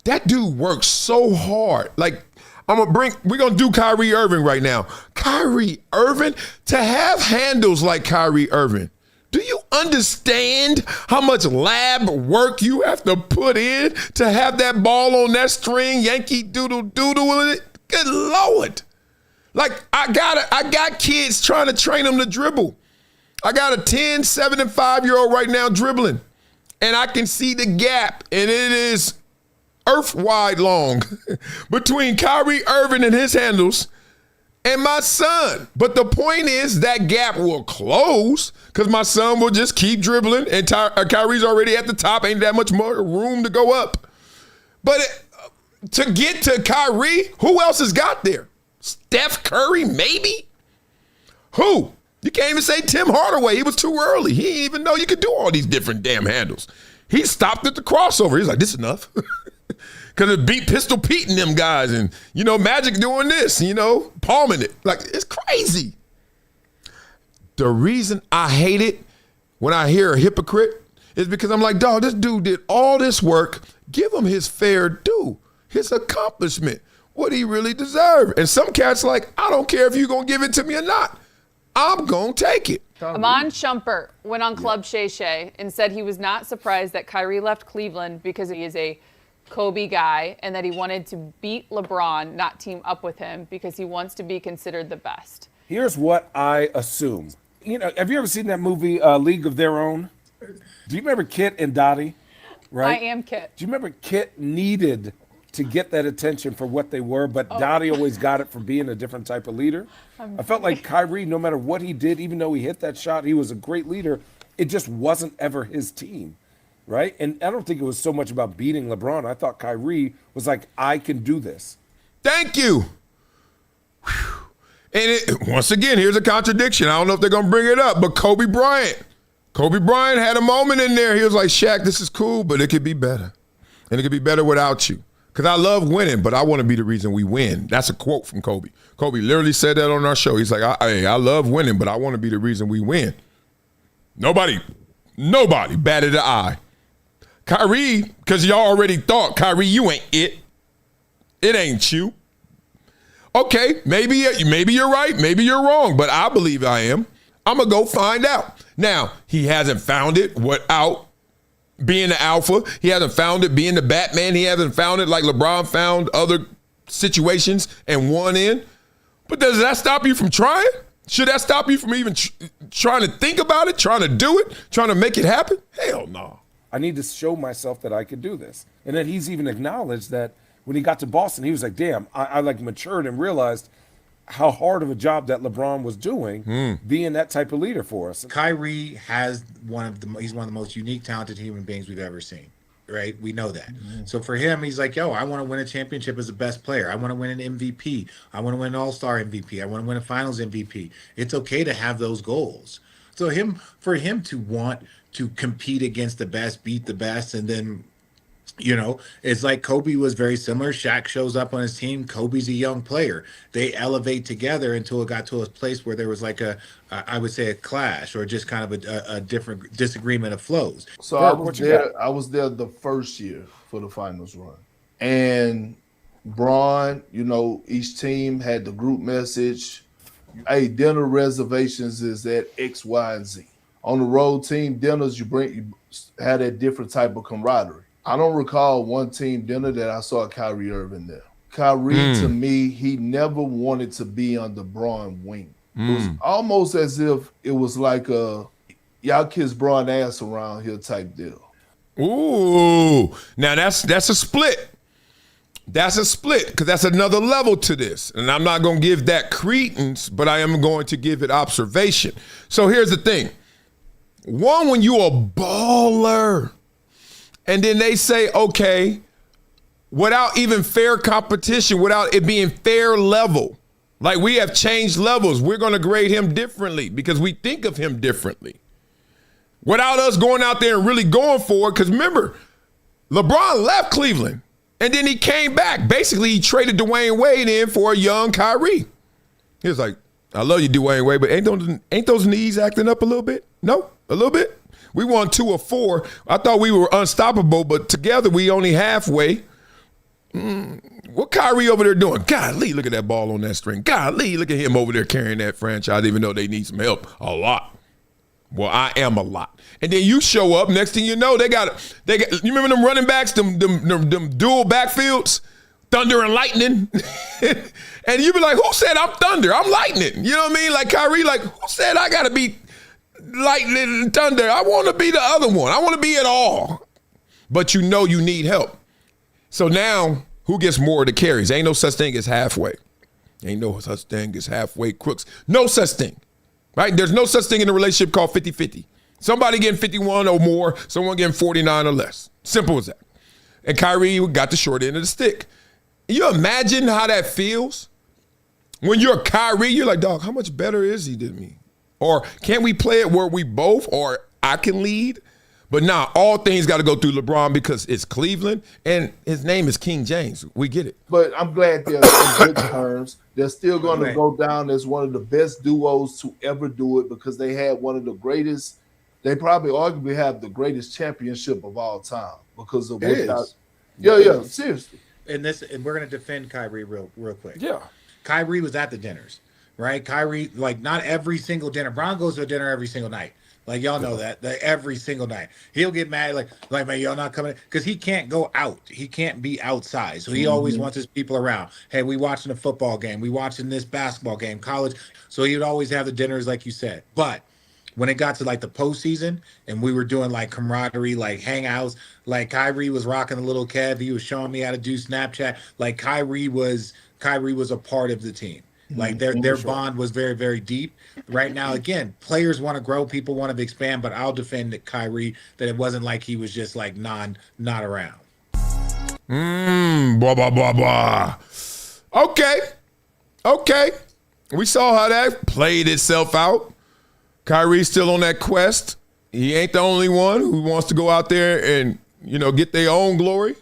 that dude works so hard. Like, we're gonna do Kyrie Irving right now. Kyrie Irving, to have handles like Kyrie Irving, do you understand how much lab work you have to put in to have that ball on that string, Yankee doodle with it? Good Lord. Like, I got kids trying to train them to dribble. I got a 10, 7, and 5-year-old right now dribbling, and I can see the gap, and it is earth-wide long between Kyrie Irving and his handles and my son. But the point is that gap will close because my son will just keep dribbling, and Kyrie's already at the top. Ain't that much more room to go up. But to get to Kyrie, who else has got there? Steph Curry, maybe? Who? You can't even say Tim Hardaway. He was too early. He didn't even know you could do all these different damn handles. He stopped at the crossover. He's like, this is enough. Because it beat Pistol Pete and them guys. And, Magic doing this, palming it. Like, it's crazy. The reason I hate it when I hear a hypocrite is because I'm like, dog, this dude did all this work. Give him his fair due, his accomplishment, what he really deserved. And some cats like, I don't care if you're going to give it to me or not. I'm going to take it. Amon Shumpert went on Club Shay Shay and said he was not surprised that Kyrie left Cleveland because he is a Kobe guy and that he wanted to beat LeBron, not team up with him because he wants to be considered the best. Here's what I assume. Have you ever seen that movie League of Their Own? Do you remember Kit and Dottie? Right? I am Kit. Do you remember Kit needed to get that attention for what they were, but Dottie always got it for being a different type of leader? I felt like Kyrie, no matter what he did, even though he hit that shot, he was a great leader. It just wasn't ever his team, right? And I don't think it was so much about beating LeBron. I thought Kyrie was like, I can do this. Thank you. And once again, here's a contradiction. I don't know if they're going to bring it up, but Kobe Bryant had a moment in there. He was like, Shaq, this is cool, but it could be better. And it could be better without you. Because I love winning, but I want to be the reason we win. That's a quote from Kobe. Kobe literally said that on our show. He's like, I love winning, but I want to be the reason we win. Nobody batted an eye. Kyrie, because y'all already thought, Kyrie, you ain't it. It ain't you. Okay, maybe you're right, maybe you're wrong, but I believe I am. I'm going to go find out. Now, he hasn't found it without being the alpha. He hasn't found it being the Batman. He hasn't found it like LeBron found other situations and won in. But does that stop you from trying? Should that stop you from even trying to think about it, trying to do it, trying to make it happen? Hell no. I need to show myself that I could do this. And then he's even acknowledged that when he got to Boston, he was like, damn, I like matured and realized how hard of a job that LeBron was doing being that type of leader for us. Kyrie has he's one of the most unique, talented human beings we've ever seen, right? We know that. So for him, he's like, yo, I want to win a championship as the best player. I want to win an MVP. I want to win an all-star MVP. I want to win a finals MVP. It's okay to have those goals. So for him to want to compete against the best, beat the best, and then, you know, it's like Kobe was very similar. Shaq shows up on his team. Kobe's a young player. They elevate together until it got to a place where there was like I would say a clash or just kind of a different disagreement of flows. So I was there the first year for the finals run. And Bron, you know, each team had the group message. Hey, dinner reservations is at X, Y, and Z. On the road team dinners, you had a different type of camaraderie. I don't recall one team dinner that I saw Kyrie Irving there. Kyrie, to me, he never wanted to be on the Bron wing. It was almost as if it was like a y'all kiss Bron ass around here type deal. Ooh, now that's a split. That's a split because that's another level to this. And I'm not going to give that credence, but I am going to give it observation. So here's the thing. One, when you a baller, and then they say, okay, without even fair competition, without it being fair level, like we have changed levels, we're going to grade him differently because we think of him differently. Without us going out there and really going for it, because remember, LeBron left Cleveland, and then he came back. Basically, he traded Dwayne Wade in for a young Kyrie. He was like, I love you, Dwayne Wade, but ain't those knees acting up a little bit? No, a little bit. We won 2 of 4. I thought we were unstoppable, but together we only halfway. What Kyrie over there doing? Golly, look at that ball on that string. Golly, look at him over there carrying that franchise, even though they need some help a lot. Well, I am a lot. And then you show up, next thing you know, they got you remember them running backs, them dual backfields? Thunder and lightning. And you be like, who said I'm thunder? I'm lightning. You know what I mean? Like Kyrie, like, who said I got to be lightning and thunder? I want to be the other one. I want to be it all. But you know you need help. So now, who gets more of the carries? Ain't no such thing as halfway. Ain't no such thing as halfway crooks. No such thing. Right? There's no such thing in a relationship called 50-50. Somebody getting 51 or more, someone getting 49 or less. Simple as that. And Kyrie got the short end of the stick. You imagine how that feels? When you're Kyrie, you're like, dog, how much better is he than me? Or can we play it where we both, or I can lead? But nah, all things got to go through LeBron because it's Cleveland and his name is King James. We get it. But I'm glad they're in good terms. They're still going to go down as one of the best duos to ever do it because they had one of the greatest. They probably arguably have the greatest championship of all time because of what. Yeah, seriously. And we're going to defend Kyrie real quick. Yeah. Kyrie was at the dinners, right? Kyrie, like, not every single dinner. Bron goes to a dinner every single night. Like, y'all know that every single night. He'll get mad, like, man, y'all not coming, because he can't go out. He can't be outside. So he always wants his people around. Hey, we watching a football game. We watching this basketball game, college. So he would always have the dinners, like you said. But when it got to, like, the postseason and we were doing, like, camaraderie, like, hangouts, like, Kyrie was rocking a little Kev. He was showing me how to do Snapchat. Like, Kyrie was a part of the team. Like, their bond was very, very deep. Right now, again, players want to grow, people want to expand, but I'll defend Kyrie that it wasn't like he was just, like, not around. Blah, blah, blah, blah. Okay. We saw how that played itself out. Kyrie's still on that quest. He ain't the only one who wants to go out there and, get their own glory.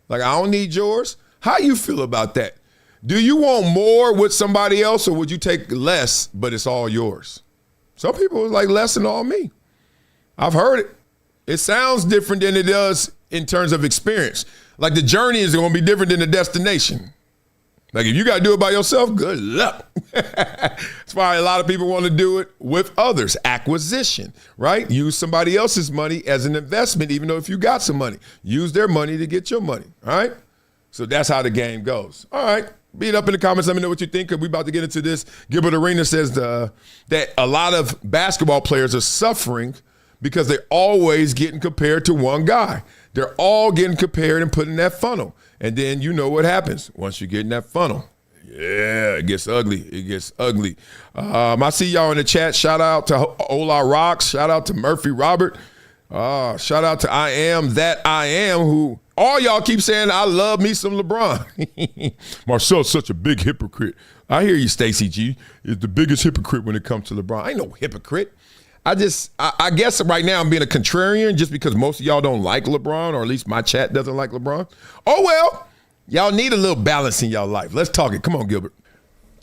Like, I don't need yours. How you feel about that? Do you want more with somebody else, or would you take less, but it's all yours? Some people are like, less and all me. I've heard it. It sounds different than it does in terms of experience. Like, the journey is going to be different than the destination. Like, if you got to do it by yourself, good luck. That's why a lot of people want to do it with others. Acquisition, right? Use somebody else's money as an investment, even though if you got some money. Use their money to get your money, all right? So that's how the game goes. All right. Beat up in the comments. Let me know what you think, because we're about to get into this. Gilbert Arena says that a lot of basketball players are suffering because they're always getting compared to one guy. They're all getting compared and put in that funnel. And then you know what happens once you get in that funnel. Yeah, it gets ugly. I see y'all in the chat. Shout out to Ola Rocks. Shout out to Murphy Robert. Shout out to I Am That I Am, who all y'all keep saying I love me some LeBron. Marcel's such a big hypocrite. I hear you, Stacey G. Is the biggest hypocrite when it comes to LeBron. I ain't no hypocrite. I guess right now I'm being a contrarian just because most of y'all don't like LeBron, or at least my chat doesn't like LeBron. Oh, well, y'all need a little balance in y'all life. Let's talk it. Come on, Gilbert.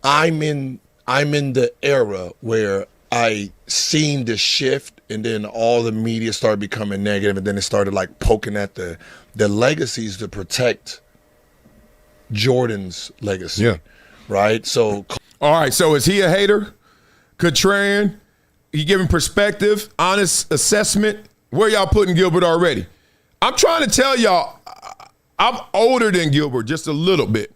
I'm in the era where I seen the shift, and then all the media started becoming negative, and then it started like poking at the legacies to protect Jordan's legacy. Yeah. Right? So all right, so is he a hater? Contrarian? He giving perspective, honest assessment? Where y'all putting Gilbert already? I'm trying to tell y'all, I'm older than Gilbert just a little bit.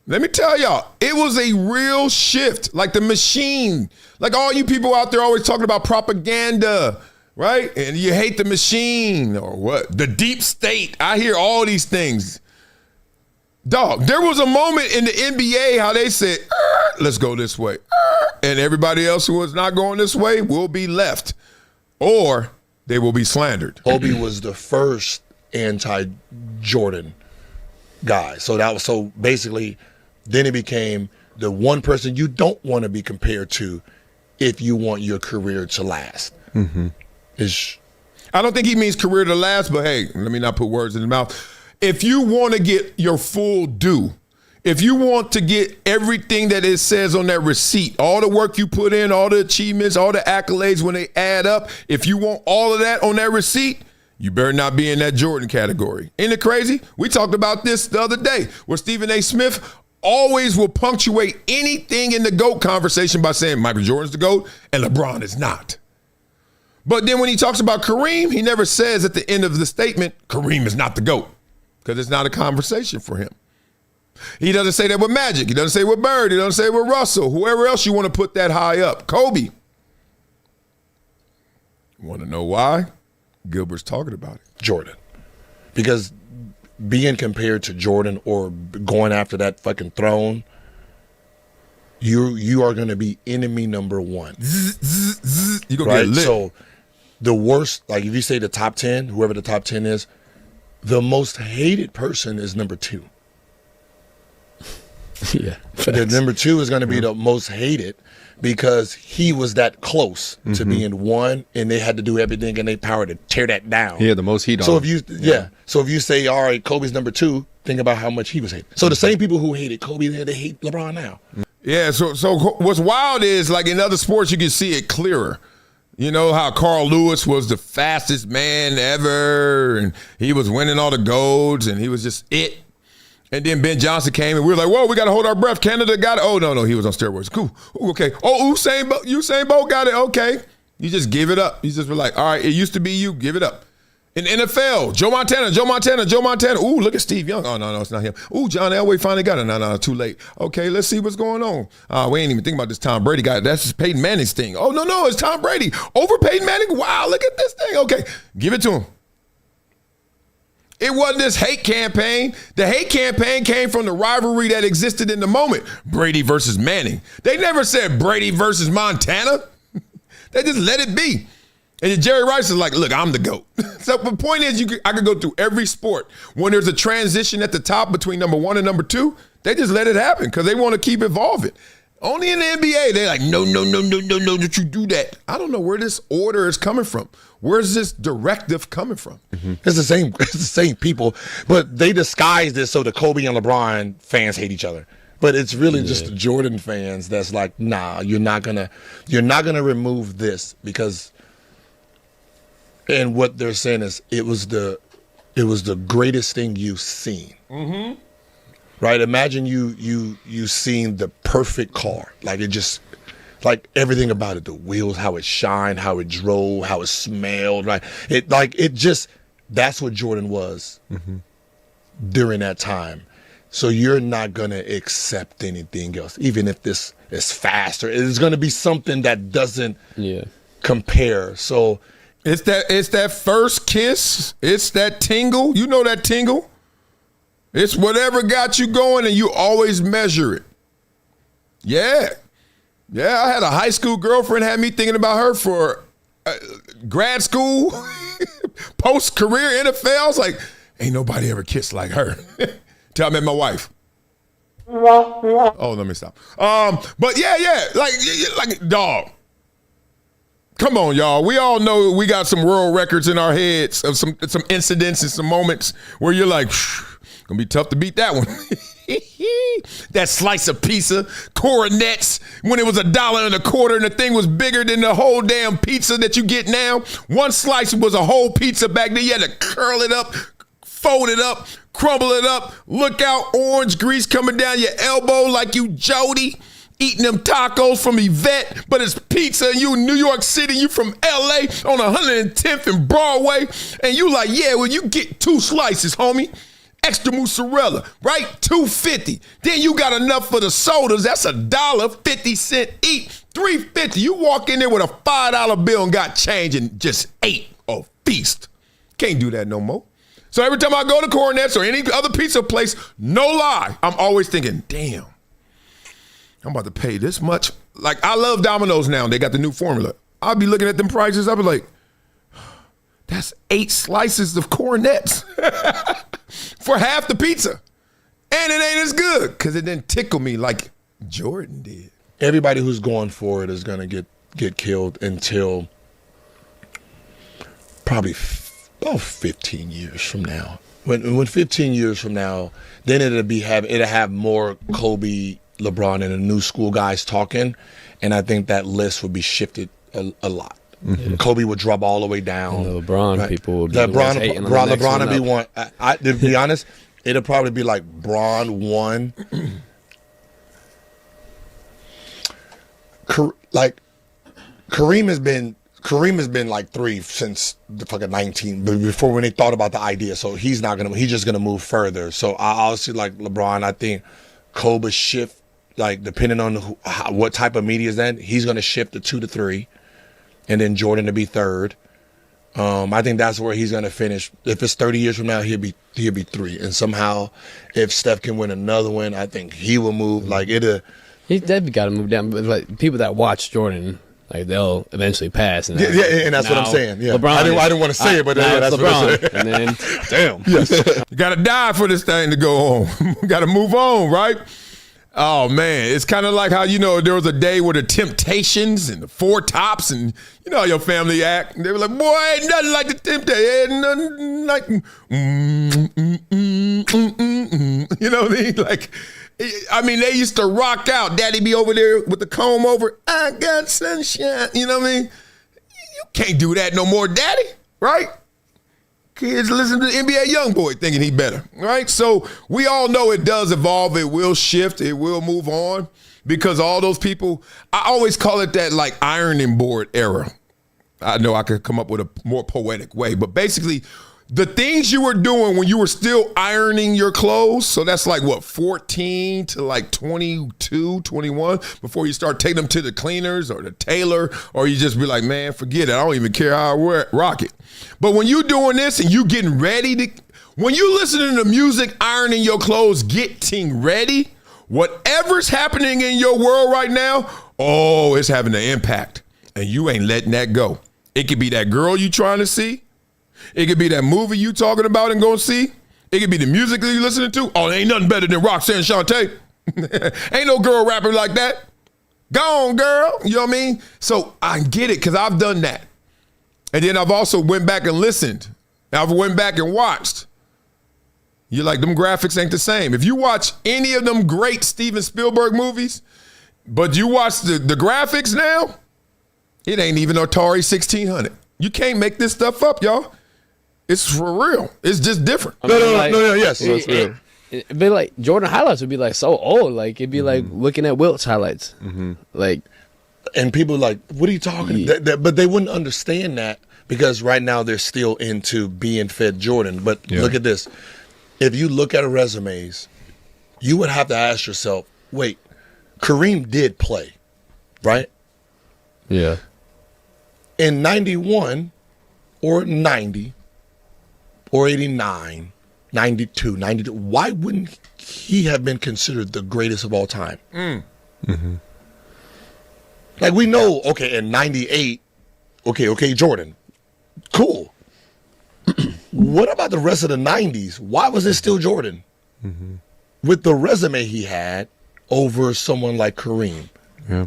Let me tell y'all, it was a real shift, like the machine. Like all you people out there always talking about propaganda, right? And you hate the machine or what? The deep state. I hear all these things. Dog, there was a moment in the NBA how they said, let's go this way. And everybody else who was not going this way will be left, or they will be slandered. Kobe was the first anti-Jordan guy. So basically, then it became the one person you don't want to be compared to if you want your career to last. Mm-hmm. I don't think he means career to last, but hey, let me not put words in his mouth. If you want to get your full due, if you want to get everything that it says on that receipt, all the work you put in, all the achievements, all the accolades when they add up, if you want all of that on that receipt, you better not be in that Jordan category. Ain't it crazy? We talked about this the other day where Stephen A. Smith always will punctuate anything in the GOAT conversation by saying Michael Jordan's the GOAT and LeBron is not. But then when he talks about Kareem, he never says at the end of the statement, Kareem is not the GOAT, because it's not a conversation for him. He doesn't say that with Magic. He doesn't say it with Bird. He doesn't say it with Russell. Whoever else you want to put that high up. Kobe. Want to know why? Gilbert's talking about it. Jordan. Because being compared to Jordan or going after that fucking throne, you are going to be enemy number one. You're going to get lit. So the worst, like if you say the top 10, whoever the top 10 is, the most hated person is number 2. Yeah. The number 2 is going to be the most hated because he was that close to being one, and they had to do everything in their power to tear that down. Yeah, the most heat on. So if you say, all right, Kobe's number 2, think about how much he was hated. So the same people who hated Kobe, they hate LeBron now. Yeah. So what's wild is, like in other sports, you can see it clearer. You know how Carl Lewis was the fastest man ever, and he was winning all the golds, and he was just it. And then Ben Johnson came, and we were like, whoa, we got to hold our breath. Canada got it. Oh, no, he was on steroids. Cool. Ooh, okay. Oh, Usain Bolt got it. Okay. You just give it up. You just were like, all right, it used to be you. Give it up. In the NFL, Joe Montana. Ooh, look at Steve Young. Oh, no, it's not him. Ooh, John Elway finally got it. No, too late. Okay, let's see what's going on. We ain't even thinking about this Tom Brady guy. That's just Peyton Manning's thing. Oh, no, it's Tom Brady. Over Peyton Manning? Wow, look at this thing. Okay, give it to him. It wasn't this hate campaign. The hate campaign came from the rivalry that existed in the moment. Brady versus Manning. They never said Brady versus Montana. They just let it be. And then Jerry Rice is like, look, I'm the GOAT. So the point is, I could go through every sport. When there's a transition at the top between number 1 and number 2, They just let it happen because they want to keep evolving. Only in the NBA, they're like, no, that you do that. I don't know where this order is coming from. Where's this directive coming from? It's the same people, but they disguise this so the Kobe and LeBron fans hate each other. But it's really just the Jordan fans that's like, nah, you're not gonna remove this because. And what they're saying is it was the greatest thing you've seen. Mm-hmm. Right? Imagine you seen the perfect car. Like it just, like everything about it, the wheels, how it shined, how it drove, how it smelled, right? That's what Jordan was during that time. So you're not going to accept anything else, even if this is faster. It's going to be something that doesn't compare. So it's that first kiss. It's that tingle. You know that tingle? It's whatever got you going, and you always measure it. Yeah. Yeah, I had a high school girlfriend, had me thinking about her for grad school, post-career NFL. I was like, ain't nobody ever kissed like her. Till I met my wife. Oh, let me stop. But yeah, like dog. Come on, y'all. We all know we got some world records in our heads of some incidents and some moments where you're like, gonna be tough to beat that one. That slice of pizza, coronets, when it was $1.25 and the thing was bigger than the whole damn pizza that you get now. One slice was a whole pizza back then. You had to curl it up, fold it up, crumble it up. Look out, orange grease coming down your elbow like you Jody. Eating them tacos from Yvette, but it's pizza and you in New York City, you from LA on 110th and Broadway, and you like, yeah, well, you get 2 slices, homie. Extra mozzarella, right? $2.50. Then you got enough for the sodas. That's $1.50 each. $3.50. You walk in there with a $5 bill and got change and just ate a feast. Can't do that no more. So every time I go to Coronets or any other pizza place, no lie, I'm always thinking, damn, I'm about to pay this much. Like, I love Domino's now. They got the new formula. I'll be looking at them prices. I'll be like, that's 8 slices of Coronets for half the pizza. And it ain't as good because it didn't tickle me like Jordan did. Everybody who's going for it is going to get killed until probably about 15 years from now. When 15 years from now, then it'll have more Kobe, LeBron, and the new school guys talking, and I think that list would be shifted a lot. Mm-hmm. Kobe would drop all the way down. And the LeBron people would be LeBron would be one. To be honest, it'll probably be like Bron 1. Like Kareem has been like 3 since the fucking 19, but before when they thought about the idea. So he's just gonna move further. So I'll see like LeBron. I think Kobe shift, like depending on what type of media is then, he's gonna shift to 2 to 3. And then Jordan to be 3rd. I think that's where he's gonna finish. If it's 30 years from now, he'll be 3. And somehow, if Steph can win another one, I think he will move. Like it'll. He's definitely got to move down. But like people that watch Jordan, like they'll eventually pass. And and that's what I'm saying. Yeah, LeBron I didn't want to say it, but that's LeBron. What I'm saying. And then, damn, yes. You got to die for this thing to go on. Got to move on, right? Oh, man, it's kind of like how, there was a day where the Temptations and the Four Tops and, how your family act. They were like, boy, ain't nothing like the Temptations. Ain't nothing like, you know what I mean? Like, they used to rock out. Daddy be over there with the comb over. I got sunshine. You know what I mean? You can't do that no more, Daddy, right? Kids listen to the NBA YoungBoy thinking he better, right? So we all know it does evolve. It will shift. It will move on because all those people, I always call it that like ironing board era. I know I could come up with a more poetic way, but basically the things you were doing when you were still ironing your clothes, so that's like what, 14 to like 22, 21, before you start taking them to the cleaners or the tailor, or you just be like, man, forget it. I don't even care how I rock it. But when you doing this and you getting ready to, when you listening to music, ironing your clothes, getting ready, whatever's happening in your world right now, it's having an impact. And you ain't letting that go. It could be that girl you trying to see. It could be that movie you talking about and go see. It could be the music that you're listening to. Oh, there ain't nothing better than Roxanne Shante. Ain't no girl rapping like that. Go on, girl. You know what I mean? So I get it because I've done that. And then I've also went back and listened. I've went back and watched. You're like, them graphics ain't the same. If you watch any of them great Steven Spielberg movies, but you watch the graphics now, it ain't even Atari 1600. You can't make this stuff up, y'all. It's for real. It's just different. No, yes. It'd be like Jordan highlights would be like so old. Like it'd be like looking at Wilt's highlights. Like, and people are like, what are you talking about? But they wouldn't understand that because right now they're still into being fed Jordan. But look at this. If you look at resumes, you would have to ask yourself, wait, Kareem did play, right? Yeah. In 91 or 90 or 89, 92, 92, why wouldn't he have been considered the greatest of all time? Like we know, okay, in 98, okay, Jordan, cool. What about the rest of the 90s? Why was it still Jordan? With the resume he had over someone like Kareem. Yeah.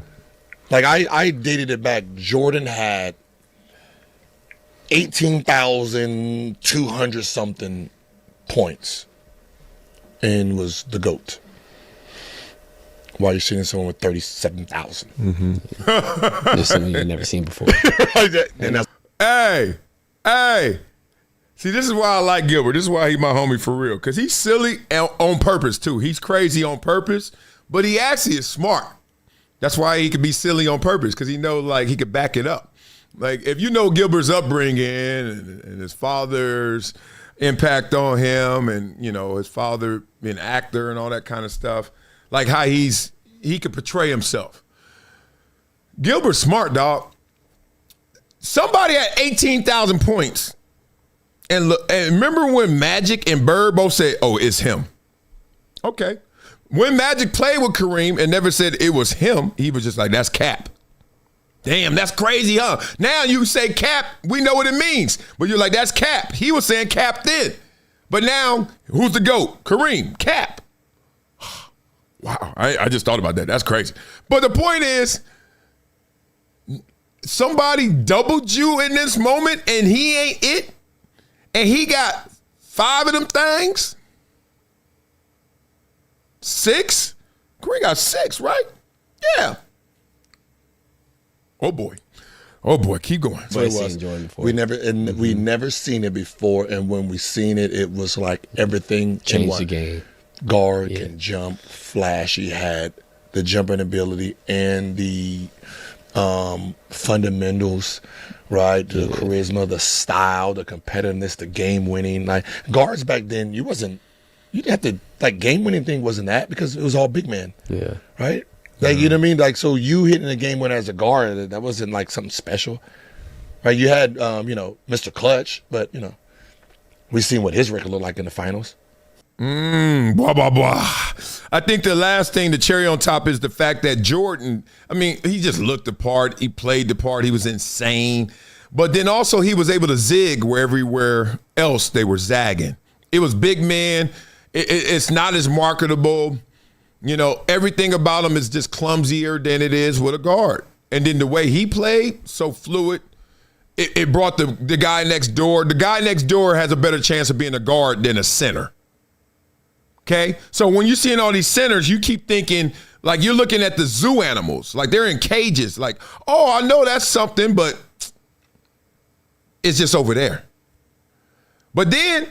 Like I dated it back. Jordan had 18,200 something points and was the GOAT. While you're seeing someone with 37,000. Just something you've never seen before. Hey. See, this is why I like Gilbert. This is why he's my homie for real. Because he's silly on purpose, too. He's crazy on purpose, but he actually is smart. That's why he could be silly on purpose, because he knows, like, he could back it up. Like, if you know Gilbert's upbringing and his father's impact on him and, you know, his father being an actor and all that kind of stuff, like how he could portray himself. Gilbert's smart, dog. Somebody had 18,000 points. And look, and remember when Magic and Bird both said, oh, it's him. Okay. When Magic played with Kareem and never said it was him, he was just like, that's Cap. Damn, that's crazy, huh? Now you say Cap, we know what it means. But you're like, that's Cap. He was saying Cap then. But now, who's the GOAT? Kareem, Cap. Wow, I just thought about that. That's crazy. But the point is, somebody doubled you in this moment and he ain't it? And he got 5 of them things? 6? Kareem got 6, right? Yeah. Oh boy, keep going. So it was. We never seen it before, and when we seen it, it was like everything changed the game. Guard can jump, flash. He had the jumping ability and the fundamentals, right? The charisma, the style, the competitiveness, the game winning. Like guards back then, you didn't have to, like, game winning thing wasn't that because it was all big man. Yeah. Right? Like, you know what I mean? Like, so you hitting a game winner as a guard, that wasn't like something special. Right? You had, Mr. Clutch, but, we seen what his record looked like in the finals. Blah, blah, blah. I think the last thing, the cherry on top, is the fact that Jordan, I mean, he just looked the part. He played the part. He was insane. But then also he was able to zig where everywhere else they were zagging. It was big man. It's not as marketable. Everything about him is just clumsier than it is with a guard. And then the way he played, so fluid, it brought the guy next door. The guy next door has a better chance of being a guard than a center. Okay? So when you're seeing all these centers, you keep thinking, like, you're looking at the zoo animals. Like, they're in cages. Like, oh, I know that's something, but it's just over there. But then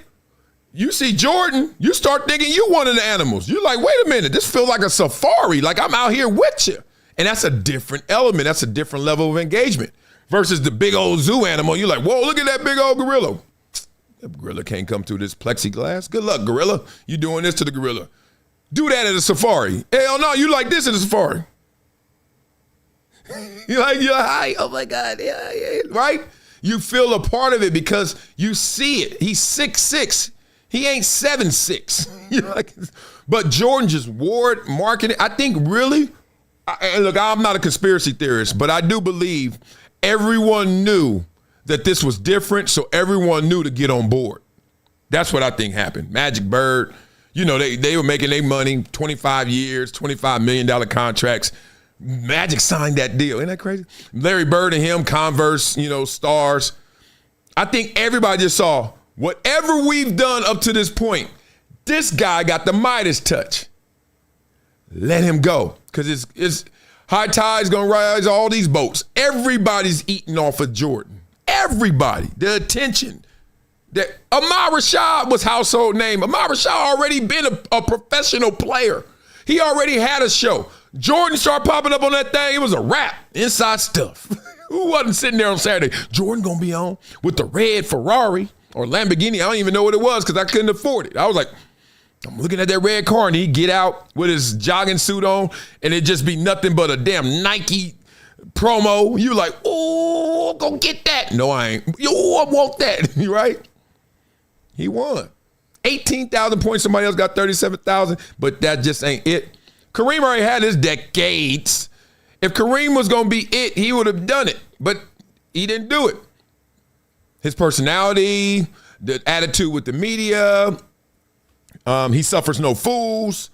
you see Jordan, you start thinking you one of the animals. You're like, wait a minute, this feels like a safari. Like, I'm out here with you. And that's a different element. That's a different level of engagement versus the big old zoo animal. You're like, whoa, look at that big old gorilla. That gorilla can't come through this plexiglass. Good luck, gorilla. You doing this to the gorilla. Do that at a safari. Hell no, you like this at a safari. you're like, hi, oh my God, yeah, right? You feel a part of it because you see it. He's 6'6". He ain't 7'6". But Jordan just wore it, marketing. I think really, look, I'm not a conspiracy theorist, but I do believe everyone knew that this was different, so everyone knew to get on board. That's what I think happened. Magic Bird, you know, they were making their money, 25 years, $25 million contracts. Magic signed that deal. Isn't that crazy? Larry Bird and him, Converse, you know, stars. I think everybody just saw whatever we've done up to this point, this guy got the Midas touch. Let him go. Because it's high tide's going to rise all these boats. Everybody's eating off of Jordan. Everybody. The attention. That Ahmad Rashad was household name. Ahmad Rashad already been a professional player. He already had a show. Jordan started popping up on that thing. It was a wrap. Inside stuff. Who wasn't sitting there on Saturday? Jordan going to be on with the red Ferrari or Lamborghini. I don't even know what it was because I couldn't afford it. I was like, I'm looking at that red car and he'd get out with his jogging suit on and it'd just be nothing but a damn Nike promo. You like, oh, go get that. No, I ain't. Yo, I want that. You right? He won. 18,000 points. Somebody else got 37,000, but that just ain't it. Kareem already had his decades. If Kareem was going to be it, he would have done it, but he didn't do it. His personality, the attitude with the media, he suffers no fools.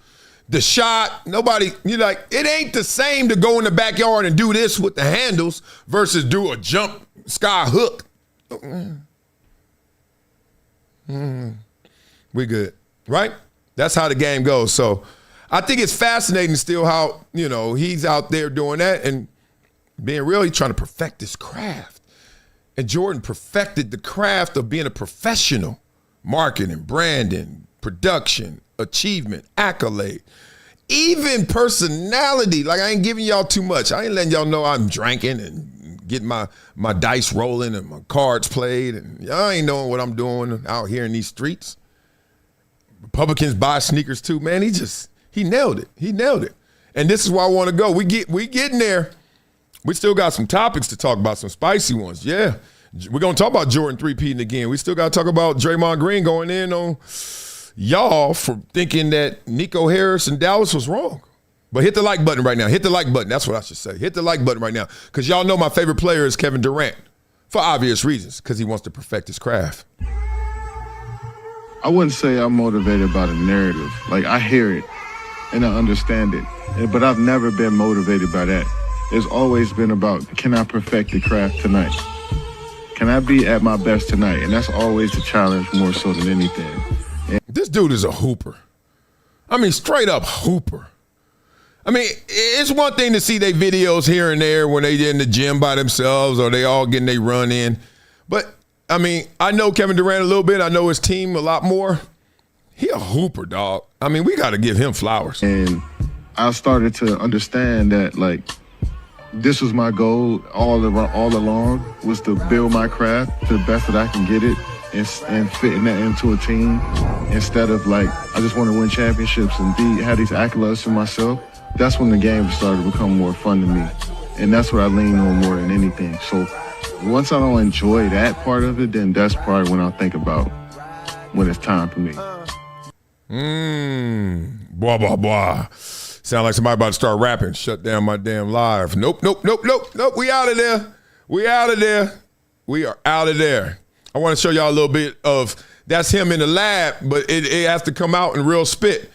The shot, nobody, you're like, it ain't the same to go in the backyard and do this with the handles versus do a jump sky hook. We good, right? That's how the game goes. So I think it's fascinating still how, you know, he's out there doing that and being real, he's trying to perfect his craft. And Jordan perfected the craft of being a professional. Marketing, branding, production, achievement, accolade, even personality. Like, I ain't giving y'all too much. I ain't letting y'all know I'm drinking and getting my dice rolling and my cards played. And y'all ain't knowing what I'm doing out here in these streets. Republicans buy sneakers too, man. He nailed it. He nailed it. And this is where I want to go. We getting there. We still got some topics to talk about, some spicy ones. Yeah. We're going to talk about Jordan three-peating again. We still got to talk about Draymond Green going in on y'all for thinking that Nico Harrison Dallas was wrong. But hit the like button right now. Hit the like button. That's what I should say. Hit the like button right now. Because y'all know my favorite player is Kevin Durant. For obvious reasons. Because he wants to perfect his craft. I wouldn't say I'm motivated by the narrative. Like, I hear it and I understand it. But I've never been motivated by that. It's always been about, can I perfect the craft tonight? Can I be at my best tonight? And that's always the challenge more so than anything. This dude is a hooper. I mean, straight up hooper. I mean, it's one thing to see their videos here and there when they in the gym by themselves or they all getting their run in. But, I mean, I know Kevin Durant a little bit. I know his team a lot more. He a hooper, dog. I mean, we got to give him flowers. And I started to understand that, like, this was my goal all along, was to build my craft to the best that I can get it and fitting that into a team instead of, like, I just want to win championships and have these accolades for myself. That's when the game started to become more fun to me. And that's what I lean on more than anything. So once I don't enjoy that part of it, then that's probably when I think about when it's time for me. Blah, blah, blah. Sound like somebody about to start rapping. Shut down my damn live. Nope. We out of there. We out of there. We are out of there. I want to show y'all a little bit of, that's him in the lab, but it has to come out in real spit.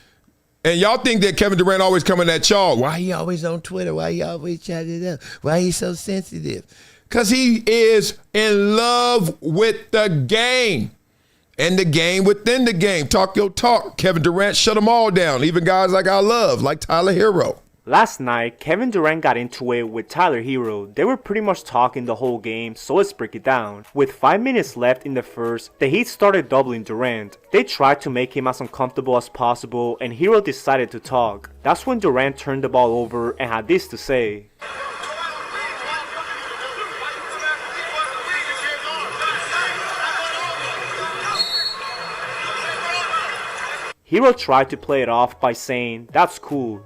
And y'all think that Kevin Durant always coming at y'all. Why he always on Twitter? Why he always chatting it up? Why he so sensitive? Because he is in love with the game. And the game within the game. Talk your talk. Kevin Durant shut them all down. Even guys like I love, like Tyler Herro. Last night, Kevin Durant got into it with Tyler Herro. They were pretty much talking the whole game, so let's break it down. With 5 minutes left in the first, the Heat started doubling Durant. They tried to make him as uncomfortable as possible, and Herro decided to talk. That's when Durant turned the ball over and had this to say. Herro tried to play it off by saying, "That's cool.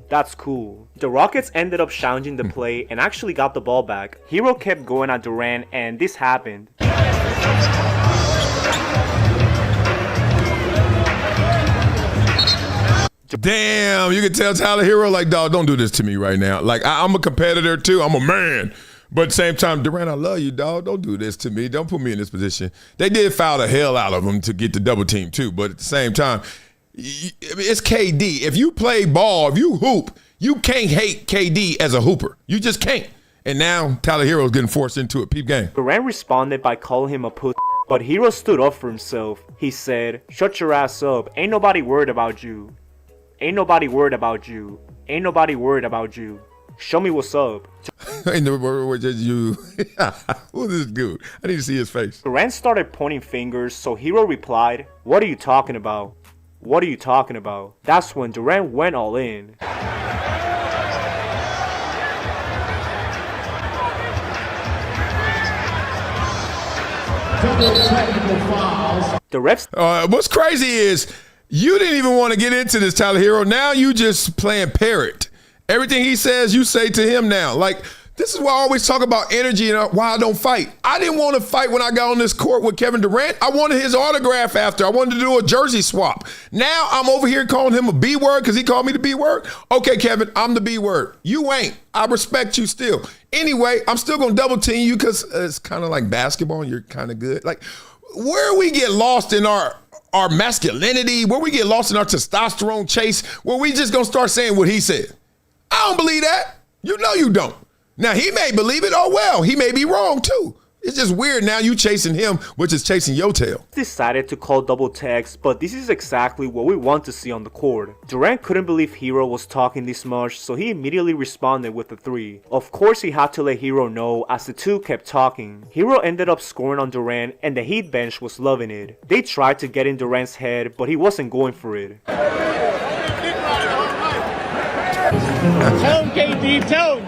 That's cool." The Rockets ended up challenging the play and actually got the ball back. Herro kept going at Durant and this happened. Damn, you can tell Tyler Herro like, dog, don't do this to me right now. Like, I'm a competitor too. I'm a man. But at the same time, Durant, I love you, dog. Don't do this to me. Don't put me in this position. They did foul the hell out of him to get the double team too. But at the same time, it's KD. If you play ball, if you hoop, you can't hate KD as a hooper. You just can't. And now Tyler Herro's getting forced into it. Peep game. Durant responded by calling him a pussy, but Herro stood up for himself. He said, "Shut your ass up. Ain't nobody worried about you. Ain't nobody worried about you. Ain't nobody worried about you. Show me what's up." Ain't nobody worried about you. Who's this dude? I need to see his face. Durant started pointing fingers, so Herro replied, "What are you talking about? What are you talking about?" That's when Durant went all in. The refs. What's crazy is you didn't even want to get into this, Tyler Herro. Now you just playing parrot. Everything he says, you say to him now. Like, this is why I always talk about energy and why I don't fight. I didn't want to fight when I got on this court with Kevin Durant. I wanted his autograph after. I wanted to do a jersey swap. Now I'm over here calling him a B word because he called me the B word. Okay, Kevin, I'm the B word. You ain't. I respect you still. Anyway, I'm still going to double team you because it's kind of like basketball and you're kind of good. Like, where we get lost in our masculinity, where we get lost in our testosterone chase, where we just going to start saying what he said. I don't believe that. You know you don't. Now, he may believe it. Oh, well, he may be wrong, too. It's just weird now you chasing him, which is chasing your tail. Decided to call double text, but this is exactly what we want to see on the court. Durant couldn't believe Herro was talking this much, so he immediately responded with a 3. Of course, he had to let Herro know as the two kept talking. Herro ended up scoring on Durant, and the Heat bench was loving it. They tried to get in Durant's head, but he wasn't going for it. Tell him, KD, tell him.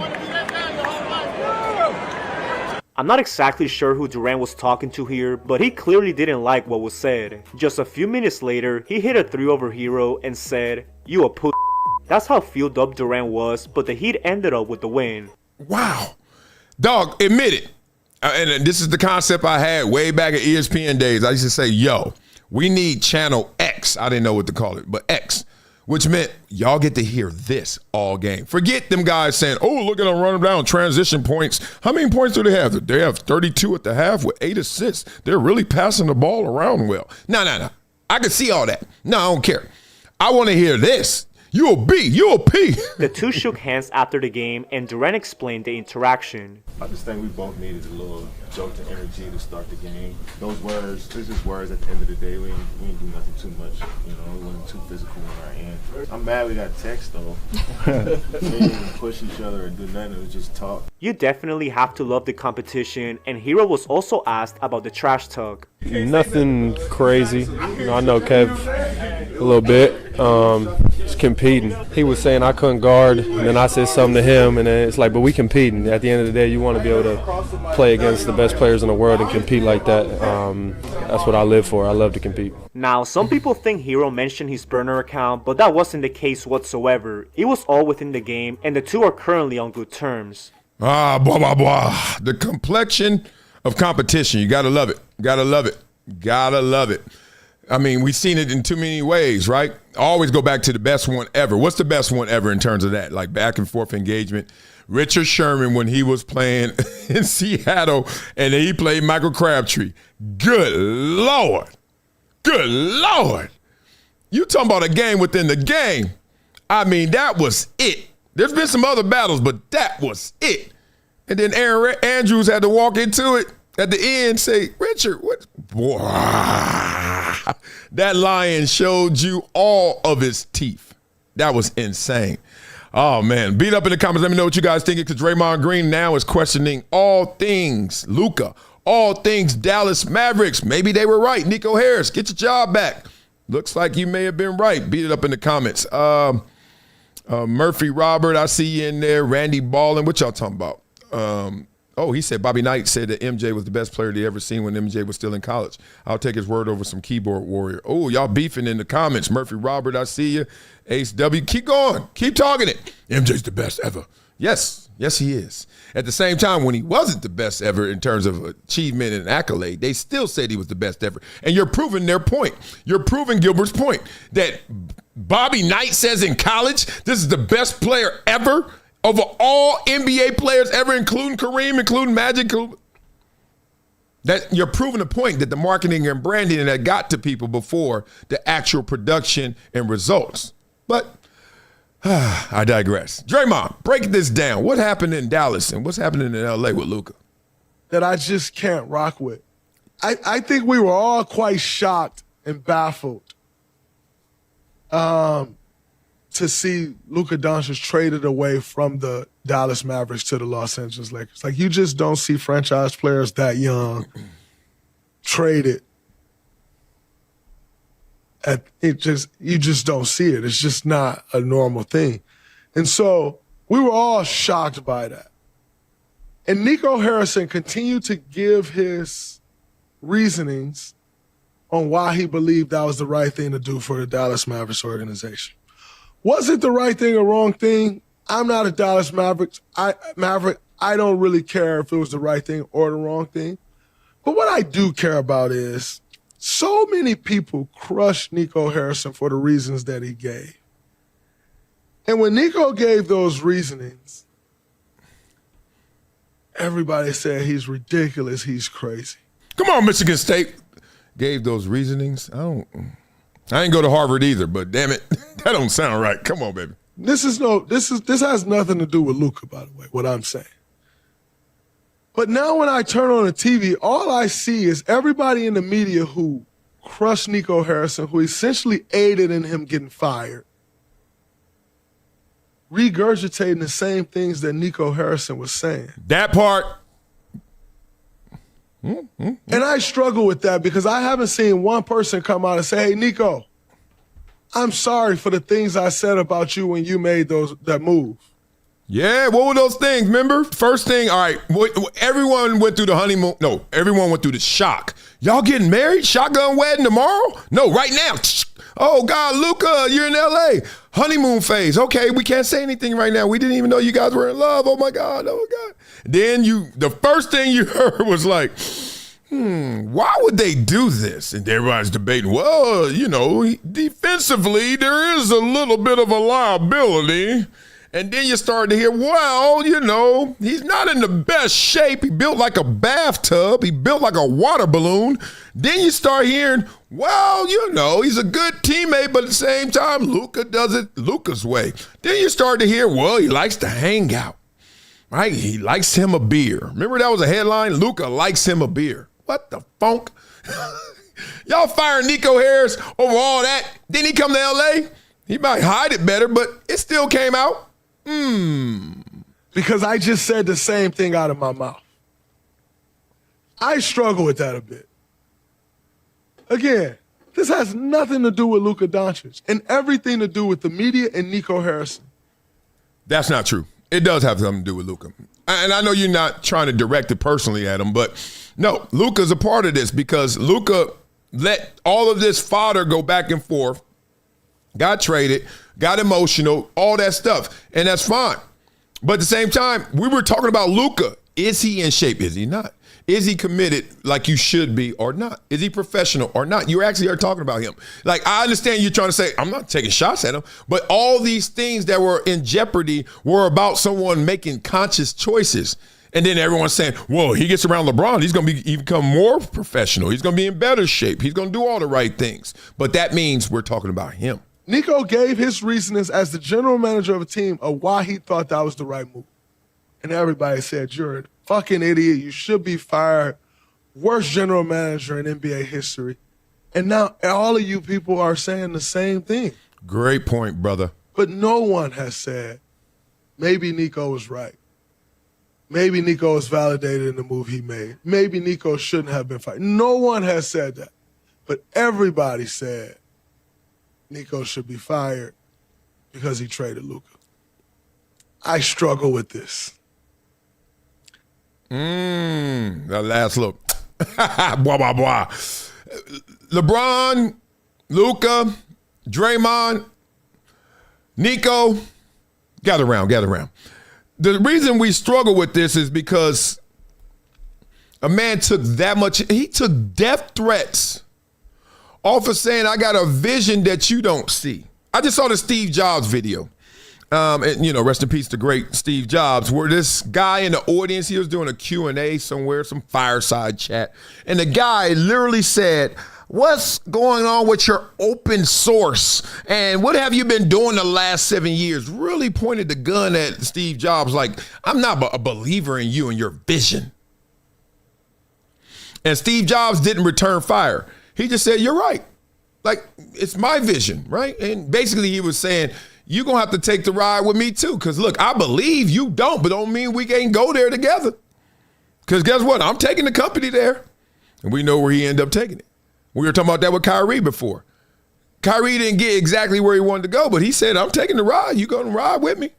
I'm not exactly sure who Durant was talking to here, but he clearly didn't like what was said. Just a few minutes later, he hit a 3 over Herro and said, "You a pussy." That's how filled up Durant was, but the Heat ended up with the win. Wow. Dog, admit it. And this is the concept I had way back at ESPN days. I used to say, yo, we need channel X. I didn't know what to call it, but X. Which meant y'all get to hear this all game. Forget them guys saying, oh, look at them running down transition points. How many points do they have? They have 32 at the half with 8 assists. They're really passing the ball around well. No. I can see all that. No, I don't care. I want to hear this. You a B, you a P. The two shook hands after the game, and Durant explained the interaction. I just think we both needed a little jolt of energy to start the game. Those words, it's just words at the end of the day. We ain't do nothing too much. You know, we wasn't too physical on our end. I'm mad we got text, though. We didn't even push each other or do nothing. It was just talk. You definitely have to love the competition, and Herro was also asked about the trash talk. Nothing crazy. You know, I know Kev a little bit. Just competing. He was saying I couldn't guard, and then I said something to him, and then it's like, but we competing. At the end of the day, you want to be able to play against the best players in the world and compete like that. That's what I live for. I love to compete. Now, some people think Herro mentioned his burner account, but that wasn't the case whatsoever. It was all within the game, and the two are currently on good terms. Blah, blah, blah. The complexion of competition. You got to love it. Gotta love it. Gotta love it. I mean, we've seen it in too many ways, right? I always go back to the best one ever. What's the best one ever in terms of that? Like back and forth engagement. Richard Sherman when he was playing in Seattle and he played Michael Crabtree. Good Lord. Good Lord. You talking about a game within the game. I mean, that was it. There's been some other battles, but that was it. And then Aaron Andrews had to walk into it at the end, say, Richard, what? Boy, that lion showed you all of his teeth. That was insane. Oh, man. Beat up in the comments. Let me know what you guys think, because Draymond Green now is questioning all things Luka, all things Dallas Mavericks. Maybe they were right. Nico Harris, get your job back. Looks like you may have been right. Beat it up in the comments. Murphy Robert, I see you in there. Randy Ballin, what y'all talking about? He said Bobby Knight said that MJ was the best player they ever seen when MJ was still in college. I'll take his word over some keyboard warrior. Oh, y'all beefing in the comments. Murphy Robert, I see you. Ace W, keep going. Keep talking it. MJ's the best ever. Yes, he is. At the same time, when he wasn't the best ever in terms of achievement and accolade, they still said he was the best ever. And you're proving their point. You're proving Gilbert's point that Bobby Knight says in college, this is the best player ever. over all NBA players ever, including Kareem, including Magic. That you're proving the point that the marketing and branding that got to people before the actual production and results. But I digress. Draymond, break this down. What happened in Dallas and what's happening in LA with Luka? That I just can't rock with. I think we were all quite shocked and baffled to see Luka Doncic traded away from the Dallas Mavericks to the Los Angeles Lakers. Like, you just don't see franchise players that young traded. You just don't see it. It's just not a normal thing. And so we were all shocked by that. And Nico Harrison continued to give his reasonings on why he believed that was the right thing to do for the Dallas Mavericks organization. Was it the right thing or wrong thing? I'm not a Dallas Maverick. I don't really care if it was the right thing or the wrong thing. But what I do care about is so many people crushed Nico Harrison for the reasons that he gave. And when Nico gave those reasonings, everybody said he's ridiculous, he's crazy. Come on, Michigan State gave those reasonings. I ain't go to Harvard either, but damn it, that don't sound right. Come on, baby. This has nothing to do with Luka, by the way, what I'm saying. But now when I turn on the TV, all I see is everybody in the media who crushed Nico Harrison, who essentially aided in him getting fired, regurgitating the same things that Nico Harrison was saying. That part. And I struggle with that because I haven't seen one person come out and say, hey, Nico, I'm sorry for the things I said about you when you made that move. Yeah, what were those things, remember? First thing, all right, everyone went through the honeymoon. No, everyone went through the shock. Y'all getting married? Shotgun wedding tomorrow? No, right now. Oh, God, Luka, you're in L.A. Honeymoon phase. Okay, we can't say anything right now. We didn't even know you guys were in love. Oh, my God. Then the first thing you heard was like, why would they do this? And everybody's debating, well, defensively, there is a little bit of a liability. And then you start to hear, well, he's not in the best shape. He built like a bathtub. He built like a water balloon. Then you start hearing, well, he's a good teammate, but at the same time, Luka does it Luka's way. Then you start to hear, well, he likes to hang out, right? He likes him a beer. Remember that was a headline? Luka likes him a beer. What the funk? Y'all firing Nico Harris over all that. Didn't he come to L.A.? He might hide it better, but it still came out. Because I just said the same thing out of my mouth. I struggle with that a bit. Again, this has nothing to do with Luka Doncic and everything to do with the media and Nico Harrison. That's not true. It does have something to do with Luka. And I know you're not trying to direct it personally at him, but no, Luka's a part of this because Luka let all of this fodder go back and forth, got traded, got emotional, all that stuff, and that's fine. But at the same time, we were talking about Luka. Is he in shape? Is he not? Is he committed like you should be or not? Is he professional or not? You actually are talking about him. Like, I understand you're trying to say, I'm not taking shots at him, but all these things that were in jeopardy were about someone making conscious choices. And then everyone's saying, whoa, he gets around LeBron, he's going to become more professional. He's going to be in better shape. He's going to do all the right things. But that means we're talking about him. Nico gave his reasonings as the general manager of a team of why he thought that was the right move. And everybody said, you're a fucking idiot. You should be fired. Worst general manager in NBA history. And now all of you people are saying the same thing. Great point, brother. But no one has said, maybe Nico was right. Maybe Nico was validated in the move he made. Maybe Nico shouldn't have been fired. No one has said that. But everybody said Nico should be fired because he traded Luka. I struggle with this. That last look. Blah, blah, blah. LeBron, Luka, Draymond, Nico, gather around. The reason we struggle with this is because a man took he took death threats off of saying, I got a vision that you don't see. I just saw the Steve Jobs video. and rest in peace to great Steve Jobs, where this guy in the audience, he was doing a Q&A somewhere, some fireside chat, and the guy literally said, what's going on with your open source? And what have you been doing the last 7 years? Really pointed the gun at Steve Jobs like, I'm not a believer in you and your vision. And Steve Jobs didn't return fire. He just said, you're right. Like, it's my vision, right? And basically he was saying, you're going to have to take the ride with me too. Because look, I believe you don't, but don't mean we can't go there together. Because guess what? I'm taking the company there. And we know where he ended up taking it. We were talking about that with Kyrie before. Kyrie didn't get exactly where he wanted to go, but he said, I'm taking the ride. You going to ride with me?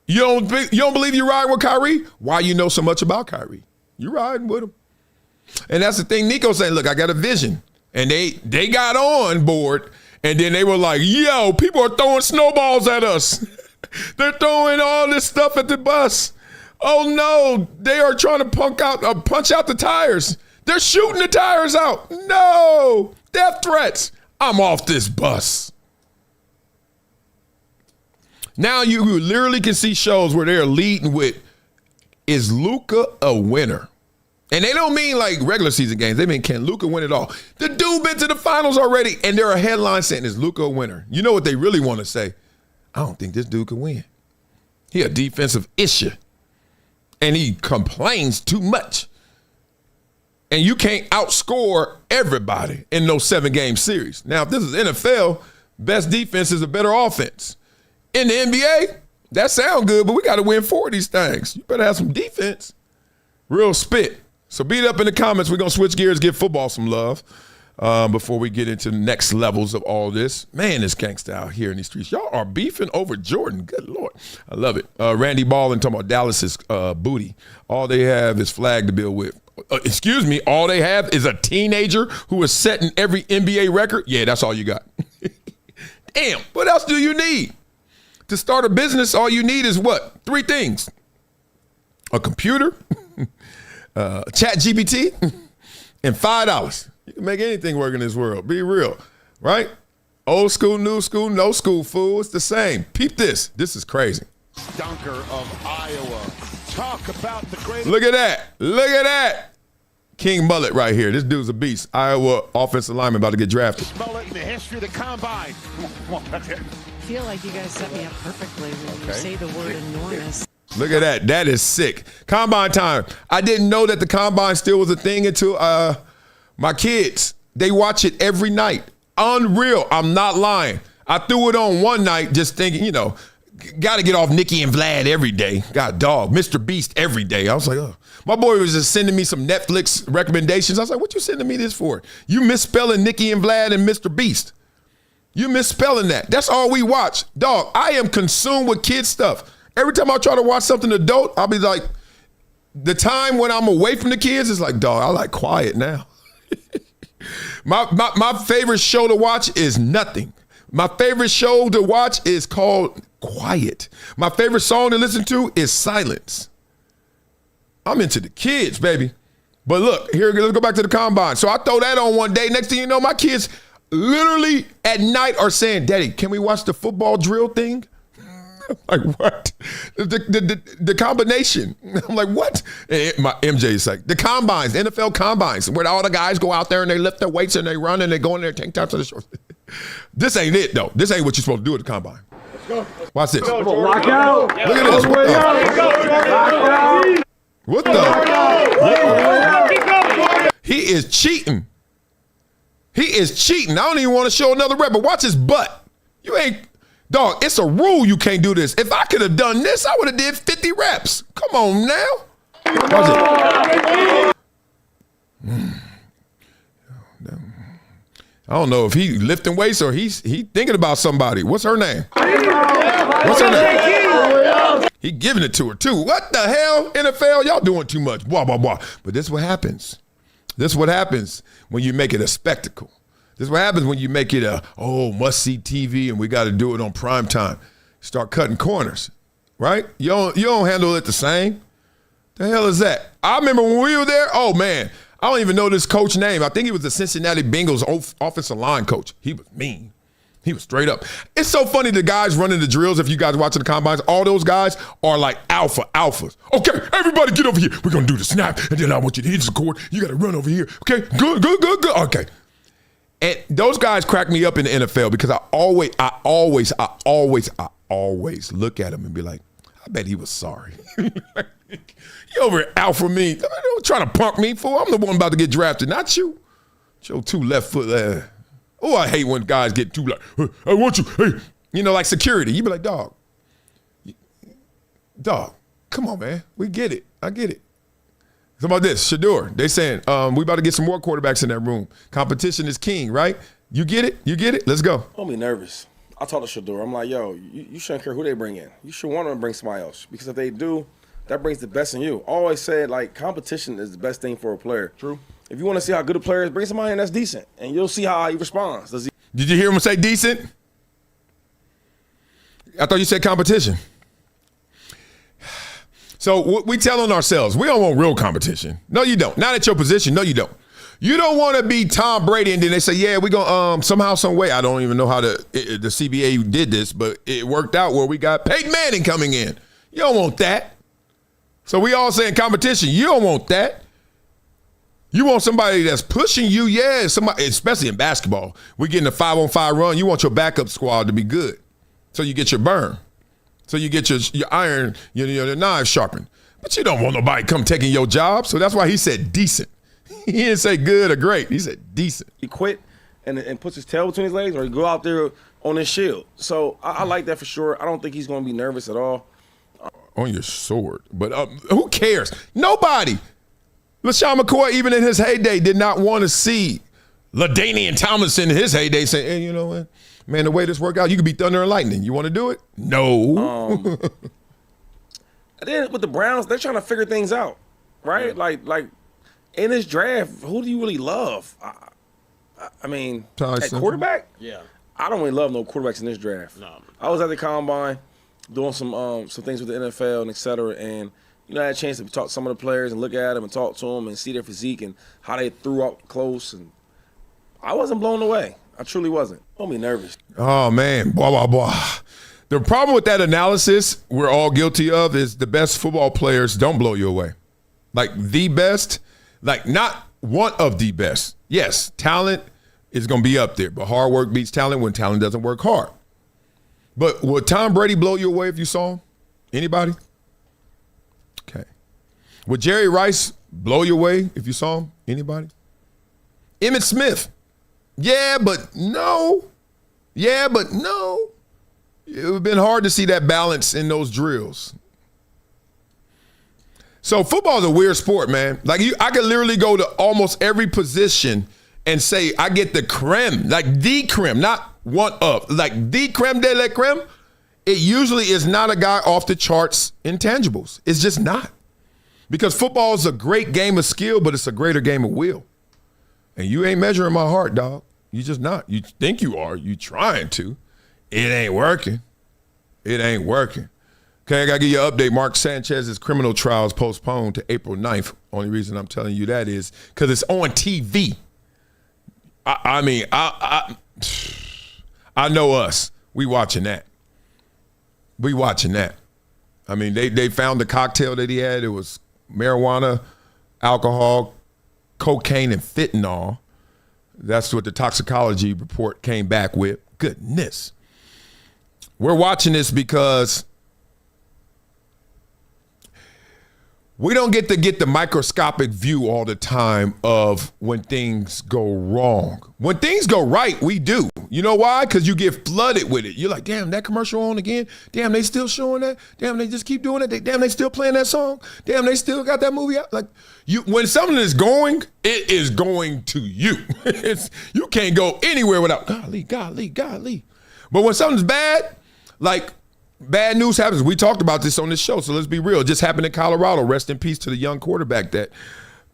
You don't believe you're riding with Kyrie? Why you know so much about Kyrie? You riding with him. And that's the thing Nico's saying, look, I got a vision. And they got on board, and then they were like, yo, people are throwing snowballs at us. They're throwing all this stuff at the bus. Oh, no, they are trying to punch out the tires. They're shooting the tires out. No, death threats. I'm off this bus. Now you literally can see shows where they're leading with, is Luka a winner? And they don't mean like regular season games. They mean, can Luka win it all? The dude been to the finals already, and there are headlines saying, is Luka a winner? You know what they really want to say? I don't think this dude can win. He a defensive issue, and he complains too much. And you can't outscore everybody in those 7-game series. Now, if this is NFL, best defense is a better offense. In the NBA, that sounds good, but we got to win 4 of these things. You better have some defense. Real spit. So beat up in the comments. We're going to switch gears, give football some love before we get into the next levels of all this. Man, it's gangsta out here in these streets. Y'all are beefing over Jordan. Good Lord. I love it. Randy Ballin talking about Dallas's booty. All they have is flag to build with. All they have is a teenager who is setting every NBA record? Yeah, that's all you got. Damn, what else do you need? To start a business, all you need is what? 3 things. A computer, ChatGPT, and $5. You can make anything work in this world. Be real, right? Old school, new school, no school, fool. It's the same. Peep this. This is crazy. Dunker of Iowa. Talk about the great. Look at that. Look at that. King Mullet right here. This dude's a beast. Iowa offensive lineman about to get drafted. Mullet in the history of the combine. I feel like you guys set me up perfectly when you say the word enormous. Look at that. That is sick. Combine time. I didn't know that the combine still was a thing until my kids, they watch it every night. Unreal. I'm not lying. I threw it on one night just thinking, got to get off Nikki and Vlad every day. Got dog. Mr. Beast every day. I was like, oh. My boy was just sending me some Netflix recommendations. I was like, what you sending me this for? You misspelling Nikki and Vlad and Mr. Beast. You misspelling that. That's all we watch. Dog, I am consumed with kid stuff. Every time I try to watch something adult, I'll be like, the time when I'm away from the kids is like, dog, I like quiet now. My favorite show to watch is nothing. My favorite show to watch is called Quiet. My favorite song to listen to is Silence. I'm into the kids, baby. But look, here, let's go back to the combine. So I throw that on one day. Next thing you know, my kids literally at night are saying, Daddy, can we watch the football drill thing? Like, what? The combination. I'm like, what? And my MJ is like, the combines, NFL combines, where all the guys go out there and they lift their weights and they run and they go in there tank tops to the shorts. This ain't it, though. This ain't what you're supposed to do at the combine. Watch this. Lock out. Look at this. What the? He is cheating. He is cheating. I don't even want to show another rep, but watch his butt. You ain't. Dog, it's a rule you can't do this. If I could have done this, I would have did 50 reps. Come on now. Watch it. I don't know if he lifting weights or he thinking about somebody. What's her name? What's her name? He giving it to her too. What the hell? NFL, y'all doing too much. Blah, blah, blah. But this is what happens. This is what happens when you make it a spectacle. This is what happens when you make it must-see TV and we got to do it on prime time. Start cutting corners, right? You don't handle it the same. The hell is that? I remember when we were there, oh, man, I don't even know this coach name. I think he was the Cincinnati Bengals offensive line coach. He was mean. He was straight up. It's so funny, the guys running the drills, if you guys watching the combines, all those guys are like alphas. Okay, everybody get over here. We're going to do the snap, and then I want you to hit the cord. You got to run over here. Okay, good. Okay. And those guys crack me up in the NFL because I always look at him and be like, I bet he was sorry. You over here alpha me. Don't try to punk me, fool. I'm the one about to get drafted, not you. Your 2 left foot. Oh, I hate when guys get too like, hey, I want you. Hey, you know, like security. You be like, dog, come on, man. We get it. I get it. How about this, Shador? They saying we about to get some more quarterbacks in that room. Competition is king, right? You get it? You get it? Let's go. Don't be nervous. I talked to Shador. I'm like, yo, you shouldn't care who they bring in. You should want them to bring somebody else because if they do, that brings the best in you. I always said, like, competition is the best thing for a player. True. If you want to see how good a player is, bring somebody in that's decent, and you'll see how he responds. Did you hear him say decent? I thought you said competition. So we telling ourselves, we don't want real competition. No, you don't. Not at your position. No, you don't. You don't want to be Tom Brady, and then they say, yeah, we're going to somehow, some way. I don't even know how the CBA did this, but it worked out where we got Peyton Manning coming in. You don't want that. So we all saying competition. You don't want that. You want somebody that's pushing you, yeah, somebody, especially in basketball. We're getting a 5-on-5 run. You want your backup squad to be good. So you get your burn. So you get your iron, your knives sharpened. But you don't want nobody come taking your job. So that's why he said decent. He didn't say good or great. He said decent. He quit and puts his tail between his legs, or he go out there on his shield. So I like that for sure. I don't think he's going to be nervous at all. On your sword. But who cares? Nobody. LaShawn McCoy, even in his heyday, did not want to see LaDainian Tomlinson in his heyday saying, hey, you know what? Man, the way this worked out, you could be thunder and lightning. You want to do it? No. And then with the Browns, they're trying to figure things out, right? Yeah. Like in this draft, who do you really love? I mean, at quarterback? Yeah. I don't really love no quarterbacks in this draft. No. I was at the combine doing some things with the NFL and et cetera, and I had a chance to talk to some of the players and look at them and talk to them and see their physique and how they threw out close. And I wasn't blown away. I truly wasn't. Don't be nervous. Oh, man. Blah, blah, blah. The problem with that analysis we're all guilty of is the best football players don't blow you away. Like the best, like not one of the best. Yes, talent is going to be up there, but hard work beats talent when talent doesn't work hard. But would Tom Brady blow you away if you saw him? Anybody? Okay. Would Jerry Rice blow you away if you saw him? Anybody? Emmitt Smith. Yeah, but no. Yeah, but no. It would have been hard to see that balance in those drills. So football is a weird sport, man. Like I could literally go to almost every position and say I get the creme, like the creme, not one of, like the creme de la creme. It usually is not a guy off the charts intangibles. It's just not. Because football is a great game of skill, but it's a greater game of will. And you ain't measuring my heart, dog. You just not. You think you are. You trying to. It ain't working. It ain't working. Okay, I got to give you an update. Mark Sanchez's criminal trial is postponed to April 9th. Only reason I'm telling you that is because it's on TV. I mean, I know us. We watching that. We watching that. I mean, they found the cocktail that he had. It was marijuana, alcohol, cocaine, and fentanyl. That's what the toxicology report came back with. Goodness. We're watching this because we don't get to get the microscopic view all the time of when things go wrong. When things go right, we do. You know why? Because you get flooded with it. You're like, damn, that commercial on again? Damn, they still showing that? Damn, they just keep doing it? Damn, they still playing that song? Damn, they still got that movie out? Like, when something is going, it is going to you. You can't go anywhere without, golly. But when something's bad, like, bad news happens. We talked about this on this show, so let's be real. It just happened in Colorado. Rest in peace to the young quarterback that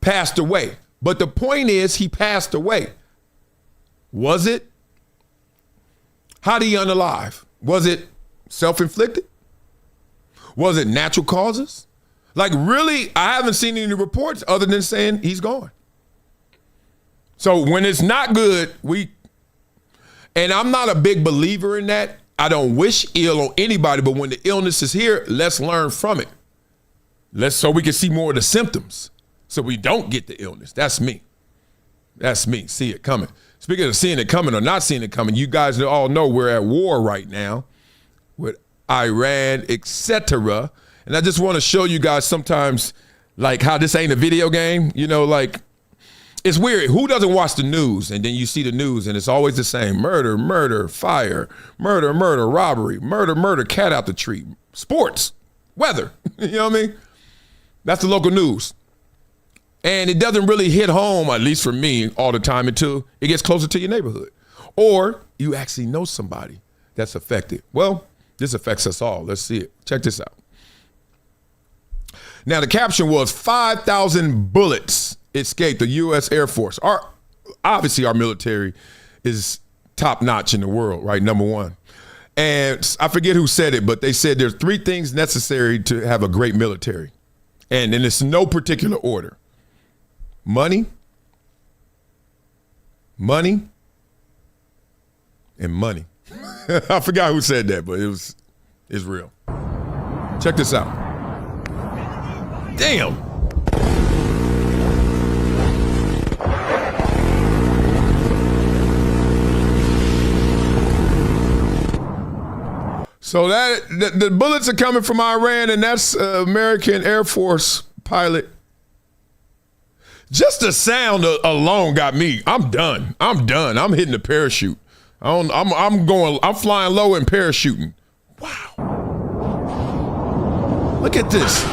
passed away. But the point is, he passed away. Was it? How did he unalive? Was it self-inflicted? Was it natural causes? Like, really, I haven't seen any reports other than saying he's gone. So when it's not good, And I'm not a big believer in that. I don't wish ill on anybody, but when the illness is here, let's learn from it. So we can see more of the symptoms so we don't get the illness. That's me. That's me. See it coming. Speaking of seeing it coming or not seeing it coming, you guys all know we're at war right now with Iran, etc. And I just want to show you guys sometimes like how this ain't a video game. You know, like it's weird. Who doesn't watch the news? And then you see the news and it's always the same. Murder, murder, fire, murder, murder, robbery, murder, murder, cat out the tree, sports, weather. You know what I mean? That's the local news. And it doesn't really hit home, at least for me, all the time until it gets closer to your neighborhood. Or you actually know somebody that's affected. Well, this affects us all. Let's see it. Check this out. Now, the caption was 5,000 bullets escaped the U.S. Air Force. Obviously, our military is top notch in the world, right? Number one. And I forget who said it, but they said there's 3 things necessary to have a great military. And it's no particular order. Money, money, and money. I forgot who said that, but it's real. Check this out. Damn. So the bullets are coming from Iran, and that's American Air Force pilot. Just the sound alone got me. I'm done. I'm hitting the parachute. I'm flying low and parachuting. Wow. Look at this.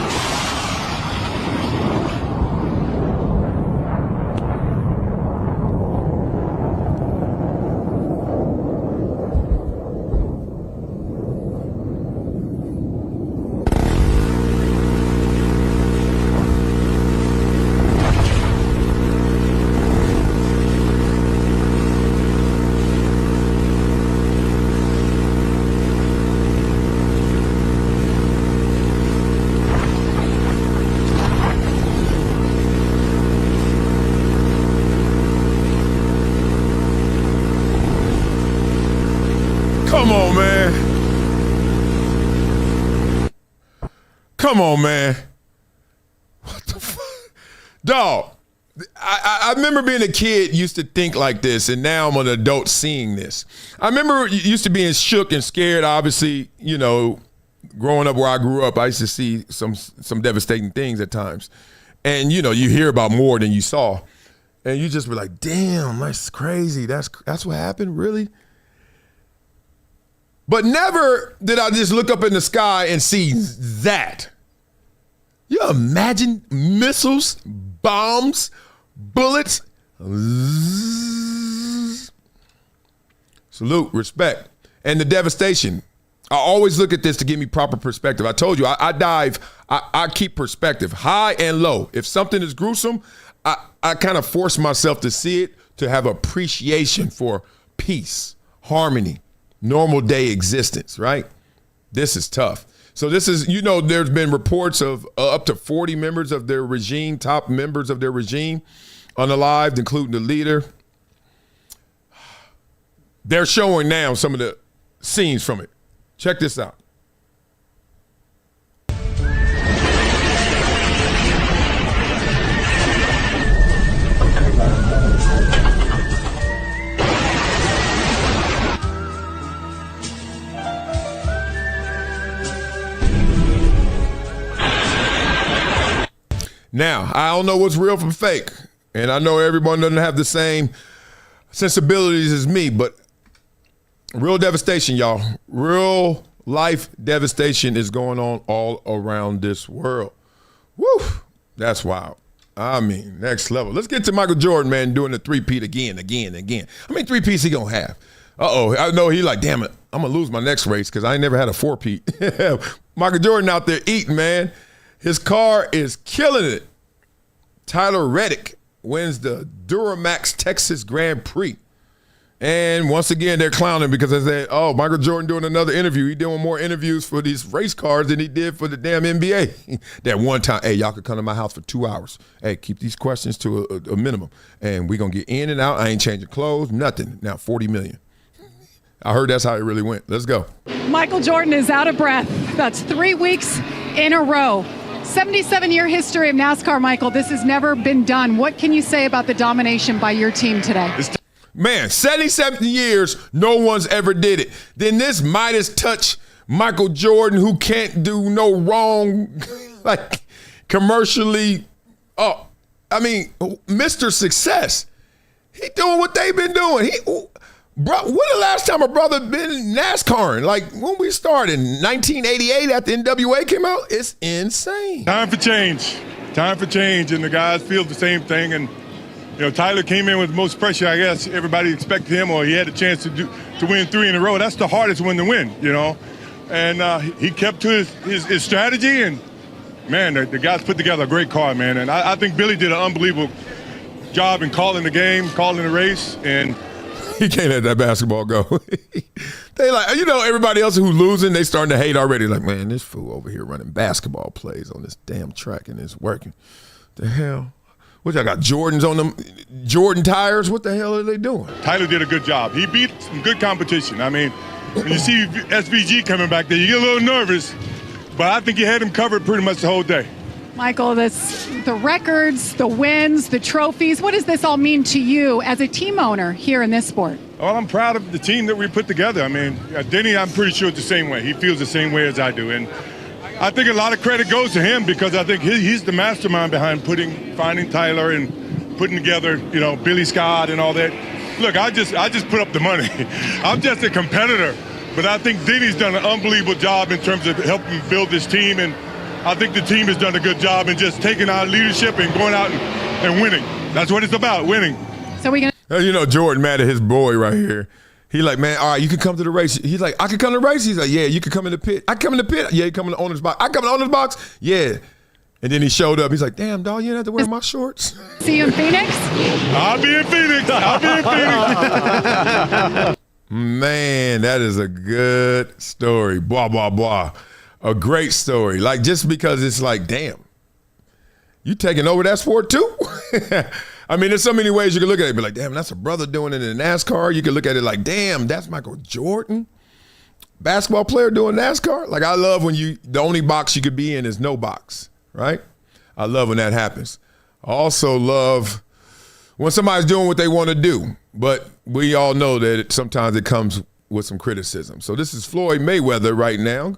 Come on, man. Come on, man. What the fuck? Dog, I remember being a kid, used to think like this, and now I'm an adult seeing this. I remember used to being shook and scared, obviously, you know, growing up where I grew up, I used to see some devastating things at times. And, you know, you hear about more than you saw. And you just be like, damn, that's crazy. That's what happened, really? But never did I just look up in the sky and see that. You imagine missiles, bombs, bullets. Salute, respect. And the devastation. I always look at this to give me proper perspective. I told you, I keep perspective, high and low. If something is gruesome, I kind of force myself to see it, to have appreciation for peace, harmony, normal day existence, right? This is tough. So this is, you know, there's been reports of up to 40 members of their regime, top members of their regime, unalived, including the leader. They're showing now some of the scenes from it. Check this out. Now, I don't know what's real from fake, and I know everyone doesn't have the same sensibilities as me, but real devastation, y'all. Real life devastation is going on all around this world. Woo, that's wild. I mean, next level. Let's get to Michael Jordan, man, doing the three-peat again. How many three-peats he gonna have? I know he like, damn it, I'm gonna lose my next race because I ain't never had a four-peat. Michael Jordan out there eating, man. His car is killing it. Tyler Reddick wins the Duramax Texas Grand Prix. And once again, they're clowning because they said, oh, Michael Jordan doing another interview. He doing more interviews for these race cars than he did for the damn NBA. That one time, hey, y'all could come to my house for 2 hours. Hey, keep these questions to a minimum. And we're going to get in and out. I ain't changing clothes, nothing. Now, $40 million. I heard that's how it really went. Let's go. Michael Jordan is out of breath. That's 3 weeks in a row. 77-year history of NASCAR, Michael. This has never been done. What can you say about the domination by your team today? Man, 77 years, no one's ever did it. Then this Midas touch Michael Jordan, who can't do no wrong, like commercially. Oh, I mean, Mr. Success. He doing what they've been doing. Bro, when the last time a brother been in NASCAR? Like when we started in 1988 after NWA came out, it's insane. Time for change. Time for change, and the guys feel the same thing. And you know, Tyler came in with most pressure. I guess everybody expected him, or he had a chance to win 3 in a row. That's the hardest one to win, you know. And he kept to his strategy, and man, the guys put together a great car, man. And I think Billy did an unbelievable job in calling the game, calling the race, and he can't let that basketball go. They like, you know, everybody else who's losing, they starting to hate already. Like, man, this fool over here running basketball plays on this damn track and it's working. The hell? What y'all got, Jordans on them, Jordan tires? What the hell are they doing? Tyler did a good job. He beat some good competition. I mean, when you see SVG coming back there, you get a little nervous, but I think you had him covered pretty much the whole day. Michael, the records, the wins, the trophies, what does this all mean to you as a team owner here in this sport? Well, I'm proud of the team that we put together. I mean, Denny, I'm pretty sure it's the same way. He feels the same way as I do. And I think a lot of credit goes to him because I think he's the mastermind behind finding Tyler and putting together, you know, Billy Scott and all that. Look, I just put up the money. I'm just a competitor. But I think Denny's done an unbelievable job in terms of helping build this team. And I think the team has done a good job in just taking our leadership and going out and winning. That's what it's about, winning. So we gonna. You know, Jordan mad at his boy right here. He like, man, all right, you can come to the race. He's like, I can come to the race. He's like, yeah, you can come in the pit. I come in the pit. Yeah, you come in the owner's box. I come in the owner's box. Yeah. And then he showed up. He's like, damn, dog, you didn't have to wear my shorts. See you in Phoenix? I'll be in Phoenix. I'll be in Phoenix. Man, that is a good story. Blah, blah, blah. A great story. Like, just because it's like, damn, you taking over that sport too? I mean, there's so many ways you can look at it. Be like, damn, that's a brother doing it in NASCAR. You can look at it like, damn, that's Michael Jordan, basketball player doing NASCAR. Like, I love when the only box you could be in is no box, right? I love when that happens. I also love when somebody's doing what they want to do, but we all know that sometimes it comes with some criticism. So this is Floyd Mayweather right now,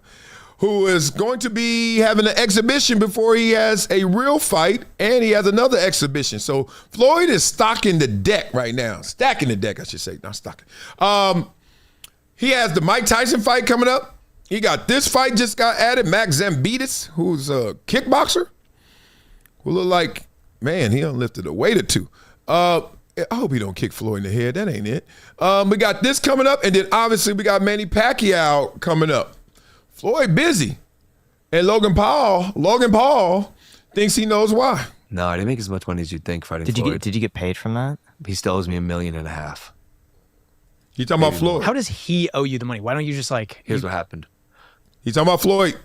who is going to be having an exhibition before he has a real fight, and he has another exhibition. So Floyd is stacking the deck right now. Stacking the deck, I should say, not stocking. He has the Mike Tyson fight coming up. He got this fight just got added. Max Zambitis, who's a kickboxer, who look like, man, he done lifted a weight or two. I hope he don't kick Floyd in the head. That ain't it. We got this coming up, and then obviously we got Manny Pacquiao coming up. Floyd busy, and Logan Paul thinks he knows why. No, I didn't make as much money as you'd think fighting Did Floyd. you get paid from that? He still owes me $1.5 million. He talking about Floyd. How does he owe you the money? Why don't you just like? Here's what happened. He's talking about Floyd.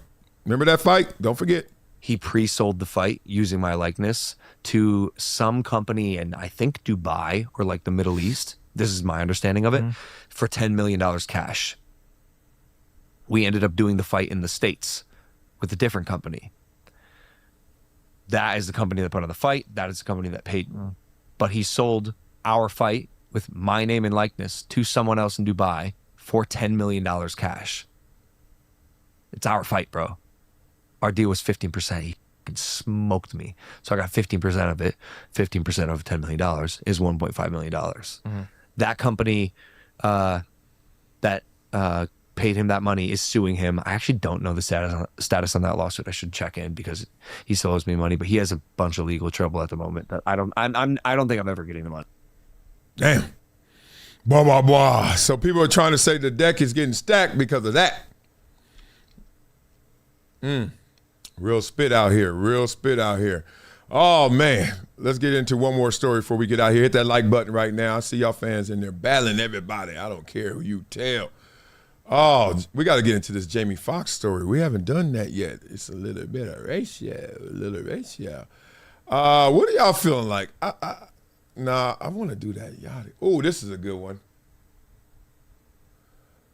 Remember that fight? Don't forget. He pre-sold the fight using my likeness to some company in, I think, Dubai or like the Middle East. This is my understanding of it, for $10 million cash. We ended up doing the fight in the States with a different company. That is the company that put on the fight. That is the company that paid. But he sold our fight with my name and likeness to someone else in Dubai for $10 million cash. It's our fight, bro. Our deal was 15%. He smoked me. So I got 15% of it. 15% of $10 million is $1.5 million. That company that paid him that money is suing him. I actually don't know the status on that lawsuit. I should check in because he still owes me money, but he has a bunch of legal trouble at the moment. That I don't think I'm ever getting the money. Damn. Blah, blah, blah. So people are trying to say the deck is getting stacked because of that. Real spit out here. Real spit out here. Oh, man. Let's get into one more story before we get out here. Hit that like button right now. I see y'all fans in there battling everybody. I don't care who you tell. Oh, we got to get into this Jamie Foxx story. We haven't done that yet. It's a little bit of ratio. What are y'all feeling like? I want to do that. Oh, this is a good one.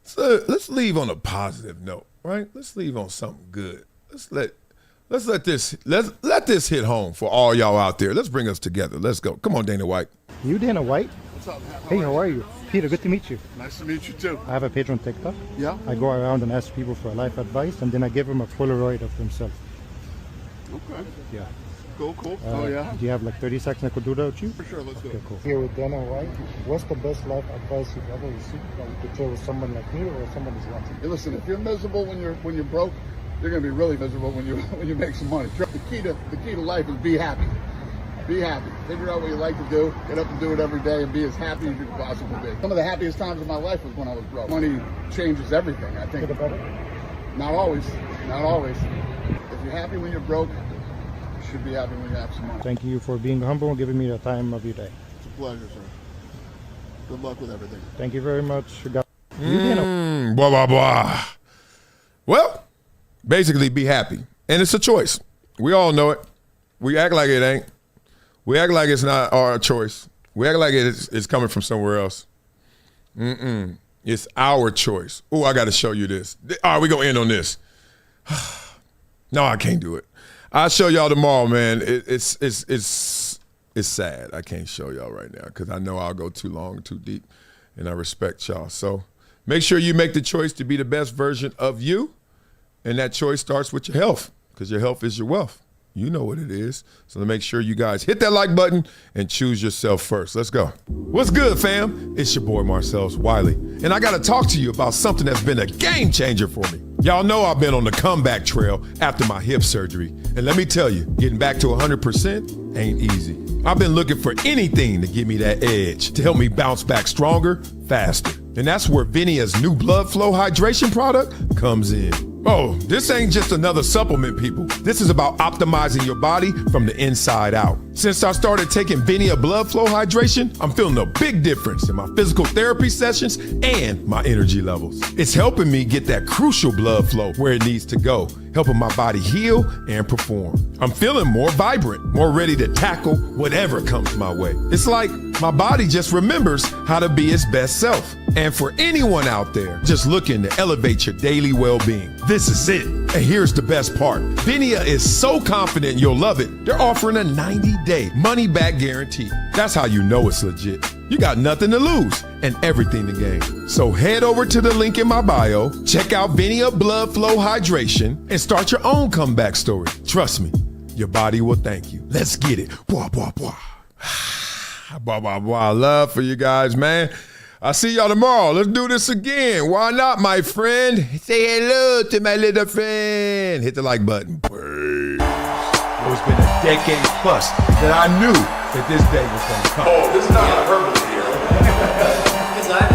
So let's leave on a positive note, right? Let's leave on something good. Let's let this hit home for all y'all out there. Let's bring us together. Let's go. Come on, Dana White. You Dana White? What's up, man? Hey, how are you? Peter, good to meet you. Nice to meet you too. I have a page on TikTok. Yeah? I go around and ask people for life advice, and then I give them a Polaroid of themselves. Okay. Yeah. Cool. Oh yeah. Do you have like 30 seconds I could do that with you? For sure, let's do it. Cool. Here with Dana White, what's the best life advice you've ever received that you could share with someone like me or someone who's watching? Hey, listen, if you're miserable when you're broke, you're gonna be really miserable when you make some money. The key to life is be happy. Be happy. Figure out what you like to do. Get up and do it every day and be as happy as you can possibly be. Some of the happiest times of my life was when I was broke. Money changes everything, I think. Not always. If you're happy when you're broke, you should be happy when you have some money. Thank you for being humble and giving me the time of your day. It's a pleasure, sir. Good luck with everything. Thank you very much. Blah. Well, basically be happy. And it's a choice. We all know it. We act like it ain't. We act like it's not our choice. We act like it's coming from somewhere else. It's our choice. Oh, I got to show you this. All right, we're going to end on this. No, I can't do it. I'll show y'all tomorrow, man. It's sad. I can't show y'all right now because I know I'll go too long, too deep, and I respect y'all. So make sure you make the choice to be the best version of you, and that choice starts with your health because your health is your wealth. You know what it is. So make sure you guys hit that like button and choose yourself first. Let's go. What's good, fam? It's your boy, Marcellus Wiley. And I got to talk to you about something that's been a game changer for me. Y'all know I've been on the comeback trail after my hip surgery. And let me tell you, getting back to 100% ain't easy. I've been looking for anything to give me that edge, to help me bounce back stronger, faster. And that's where Vinia's new blood flow hydration product comes in. Oh, this ain't just another supplement, people. This is about optimizing your body from the inside out. Since I started taking Vinia blood flow hydration, I'm feeling a big difference in my physical therapy sessions and my energy levels. It's helping me get that crucial blood flow where it needs to go, helping my body heal and perform. I'm feeling more vibrant, more ready to tackle whatever comes my way. It's like my body just remembers how to be its best self. And for anyone out there just looking to elevate your daily well-being, this is it. And here's the best part. Vinia is so confident you'll love it, they're offering a 90-day money-back guarantee. That's how you know it's legit. You got nothing to lose and everything to gain. So head over to the link in my bio, check out Vinia Blood Flow Hydration, and start your own comeback story. Trust me, your body will thank you. Let's get it. Blah, blah, blah. Blah, blah, blah. Love for you guys, man. I'll see y'all tomorrow. Let's do this again. Why not, my friend? Say hello to my little friend. Hit the like button. It's been a decade plus that I knew that this day was going to come. Oh, this is not hyperbole here. Because I